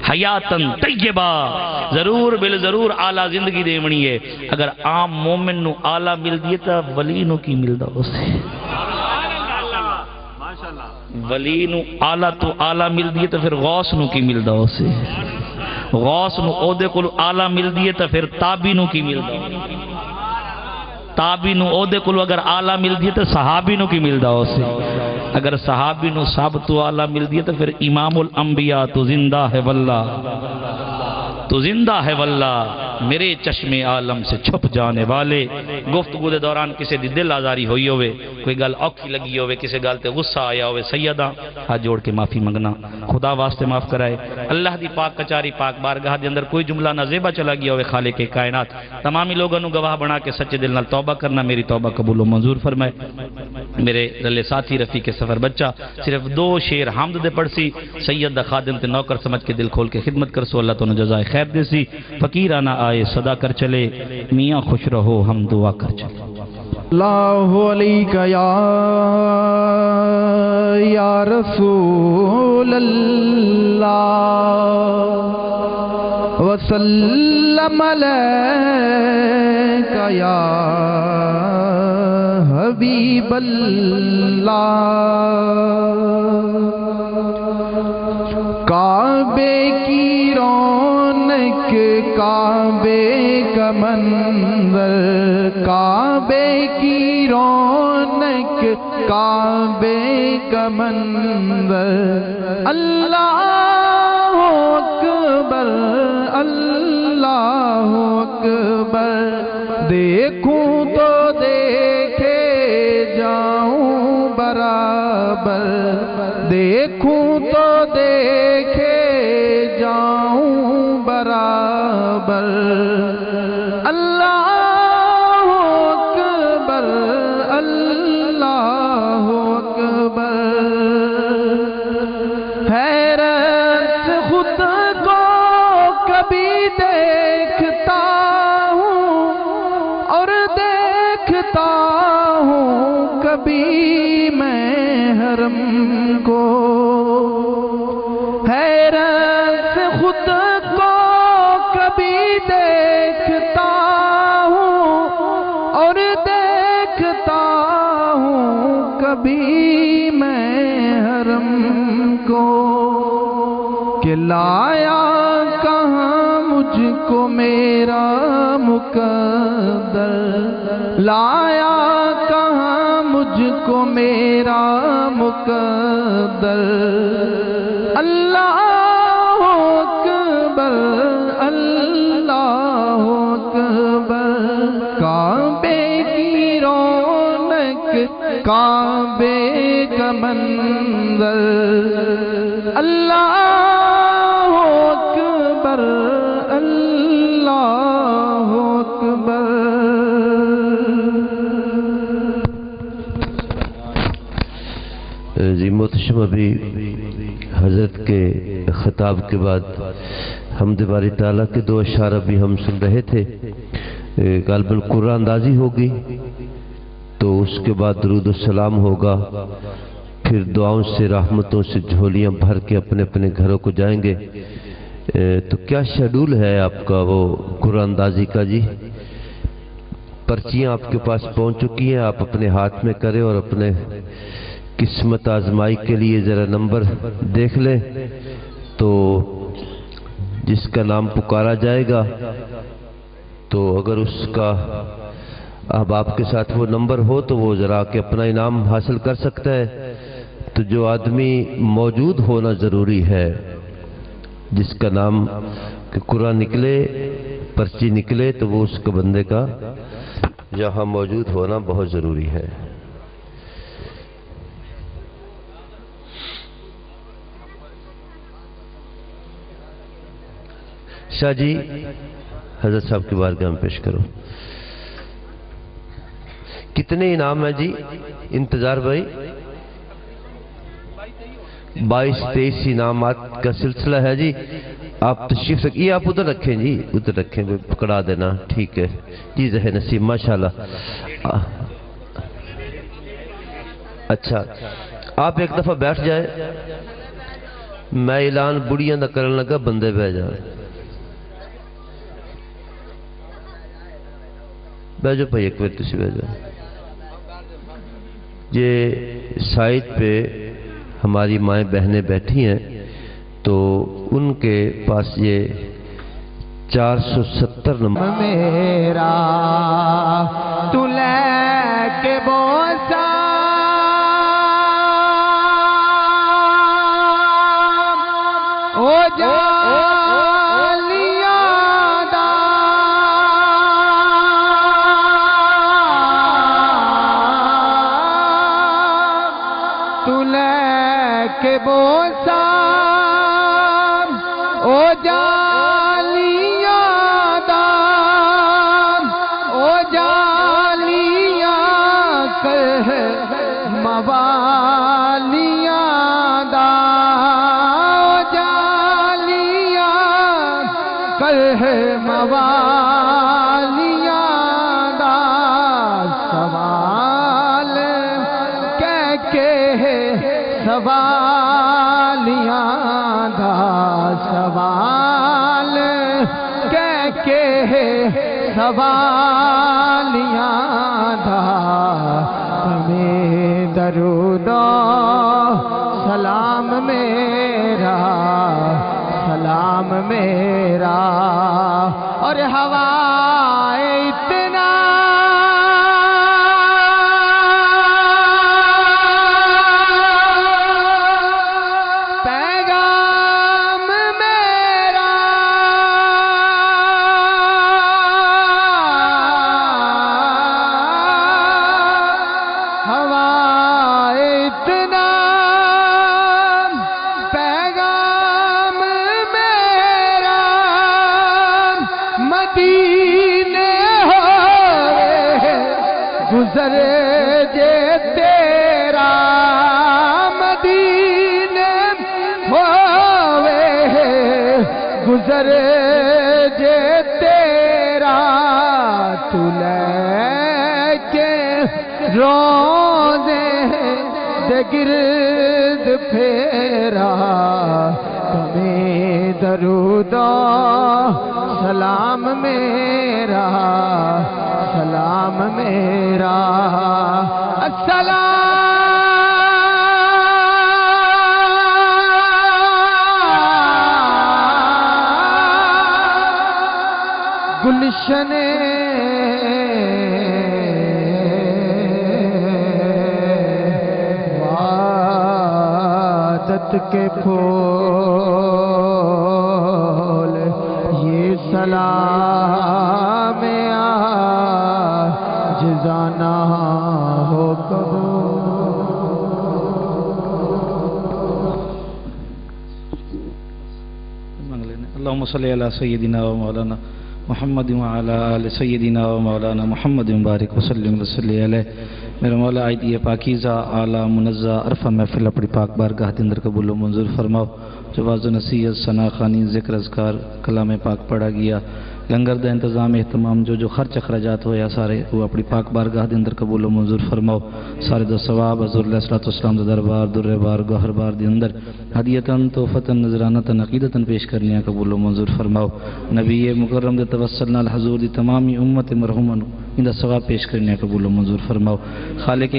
حَيَاتًا طَيِّبًا ضرور بل ضرور اعلیٰ زندگی دیونی ہے اگر عام مومن نو اعلیٰ مل دیئے تا ولی نو کی مل دا اسے ولی نو اعلیٰ تو اعلیٰ مل دیئے تا پھر غوث نو کی مل دا اسے غوث نو عہدے کو اعلیٰ مل دیئے تا پھر تابی نو کی مل دا تابی نو عہدے کو اگر اعلیٰ مل دیئے تا صحابی نو کی مل دا اسے اگر صحابی نو سب تو اعلیٰ مل دیئے تو پھر امام الانبیاء تو زندہ ہے واللہ تو زندہ ہے واللہ میرے چشم عالم سے چھپ جانے والے گفتگو دے دوران کسی دی دل آزاری ہوئی ہوئے کوئی گل اوکھی لگی ہوئے کسی گل تے غصہ آیا ہوئے سیدہ ہاتھ جوڑ کے معافی منگنا خدا واسطے معاف کرائے اللہ دی پاک کچاری پاک بارگاہ دے اندر کوئی جملہ نازیبہ چلا گیا ہوئے خالق کائنات تمامی لوگوں گواہ بنا کے سچے دل نال توبہ کرنا میری توبہ قبول و منظور فرمائے میرے رلے ساتھی رفیق سفر بچہ صرف 2 شیر حمد دے پڑھ سی سید دا خادم تے نوکر سمجھ کے دل کھول کے خدمت کر سو اللہ تو جزائے خیر دے سی فقیرانہ آئے صدا کر چلے میاں خوش رہو ہم دعا کر چلے اللہ علیکہ یا رسول اللہ وسلم علیکہ یا حبیب اللہ کعبے کی رونق کعبے کا منظر کعبے کی رونق کعبے کا منظر اللہ اکبر اللہ اکبر دیکھوں تو دیکھے جاؤں برابر دیکھوں تو دیکھے جاؤں برابر اللہ اکبر اللہ اکبر حیرت خود کو کبھی دیکھتا ہوں اور دیکھتا ہوں کبھی میں حرم کو حیرت خود کو کبھی دیکھتا ہوں اور دیکھتا ہوں کبھی میں حرم کو کہ لایا کہاں مجھ کو میرا مقدر لایا کہاں مجھ کو میرا مقدر اللہ اکبر اللہ اکبر کعبے کی رونق کعبے کا منظر اللہ اکبر اللہ اکبر جی محتشم ابھی حضرت کے خطاب کے بعد حمد باری تعالیٰ کے 2 اشعار بھی ہم سن رہے تھے غالباً قرآن اندازی ہوگی تو اس کے بعد درود السلام ہوگا پھر دعاؤں سے رحمتوں سے جھولیاں بھر کے اپنے اپنے گھروں کو جائیں گے۔ تو کیا شیڈول ہے آپ کا وہ قرآن اندازی کا جی؟ پرچیاں آپ کے پاس پہنچ چکی ہیں، آپ اپنے ہاتھ میں کریں اور اپنے قسمت آزمائی کے لیے ذرا نمبر دیکھ لیں، تو جس کا نام پکارا جائے گا تو اگر اس کا اب آپ کے ساتھ وہ نمبر ہو تو وہ ذرا کہ اپنا انعام حاصل کر سکتا ہے۔ تو جو آدمی موجود ہونا ضروری ہے، جس کا نام کہ قرآن نکلے، پرچی نکلے، تو وہ اس کا بندے کا یہاں موجود ہونا بہت ضروری ہے۔ شاہ جی حضرت صاحب کی بارگاہ میں پیش کرو۔ کتنے انعام ہیں جی؟ انتظار بھائی 22-23 انعامات کا سلسلہ ہے جی۔ آپ تشریف رکھیے، آپ ادھر رکھیں جی، ادھر رکھیں، پکڑا دینا، ٹھیک ہے جی۔ ذہن نصیب ماشاءاللہ۔ اچھا آپ ایک دفعہ بیٹھ جائے، میں اعلان بڑیاں دا کرن لگا، بندے بہ جائے، بہ جاؤ بھائی، ایک بار تسی بہ جاؤ۔ یہ سائٹ پہ ہماری مائیں بہنیں بیٹھی ہیں، تو ان کے پاس یہ 470 نمبر میرا تو لے کے بوسا او جالیاں دا تو لے کے بوسا او جالیاں دا او جالیاں کر موالیاں دا او جالیاں کر موالیاں دا سوال کہہ کے سوالیاں دا سوال کہہ کے سوالیاں دا تمہیں درود و سلام میرا، سلام میرا اور ہوائے اتنا گزر جے تیرا مدینے ہوئے، گزر جے تیرا تو لے کے روزے دے گرد پھیرا، تمہیں درود و سلام میرا، سلام میرا السلام گلشن وعدت کے پھول، یہ سلام جزانا ہو اللہم صلی علی سیدنا و مولانا محمد وعلی آل سیدنا و مولانا محمد مبارک وسلم وصلی علیہ۔ میرے مولا عیدی پاکیزہ اعلیٰ منزہ عرفہ محفل اپنی پاک بارگاہ کے اندر قبول و منظور فرماؤ۔ جواز و نصیحت ثنا خوانی ذکر اذکار کلام پاک پڑھا گیا، لنگر دا انتظام اہتمام جو خرچ اخراجات ہویا سارے وہ اپنی پاک بارگاہ دے اندر قبول و منظور فرماؤ. سارے دا ثواب حضور علیہ الصلوۃ والسلام دا دربار در بار گوہر بار دے اندر ہدیتاً تحفتاً نذرانتاً عقیدتاً پیش کرنے قبول و منظور فرماؤ. نبی مکرم دے توسلنا الحضور دی تمامی امت مرحومن ان دا ثواب پیش کرنے قبول و منظور فرماؤ. خالق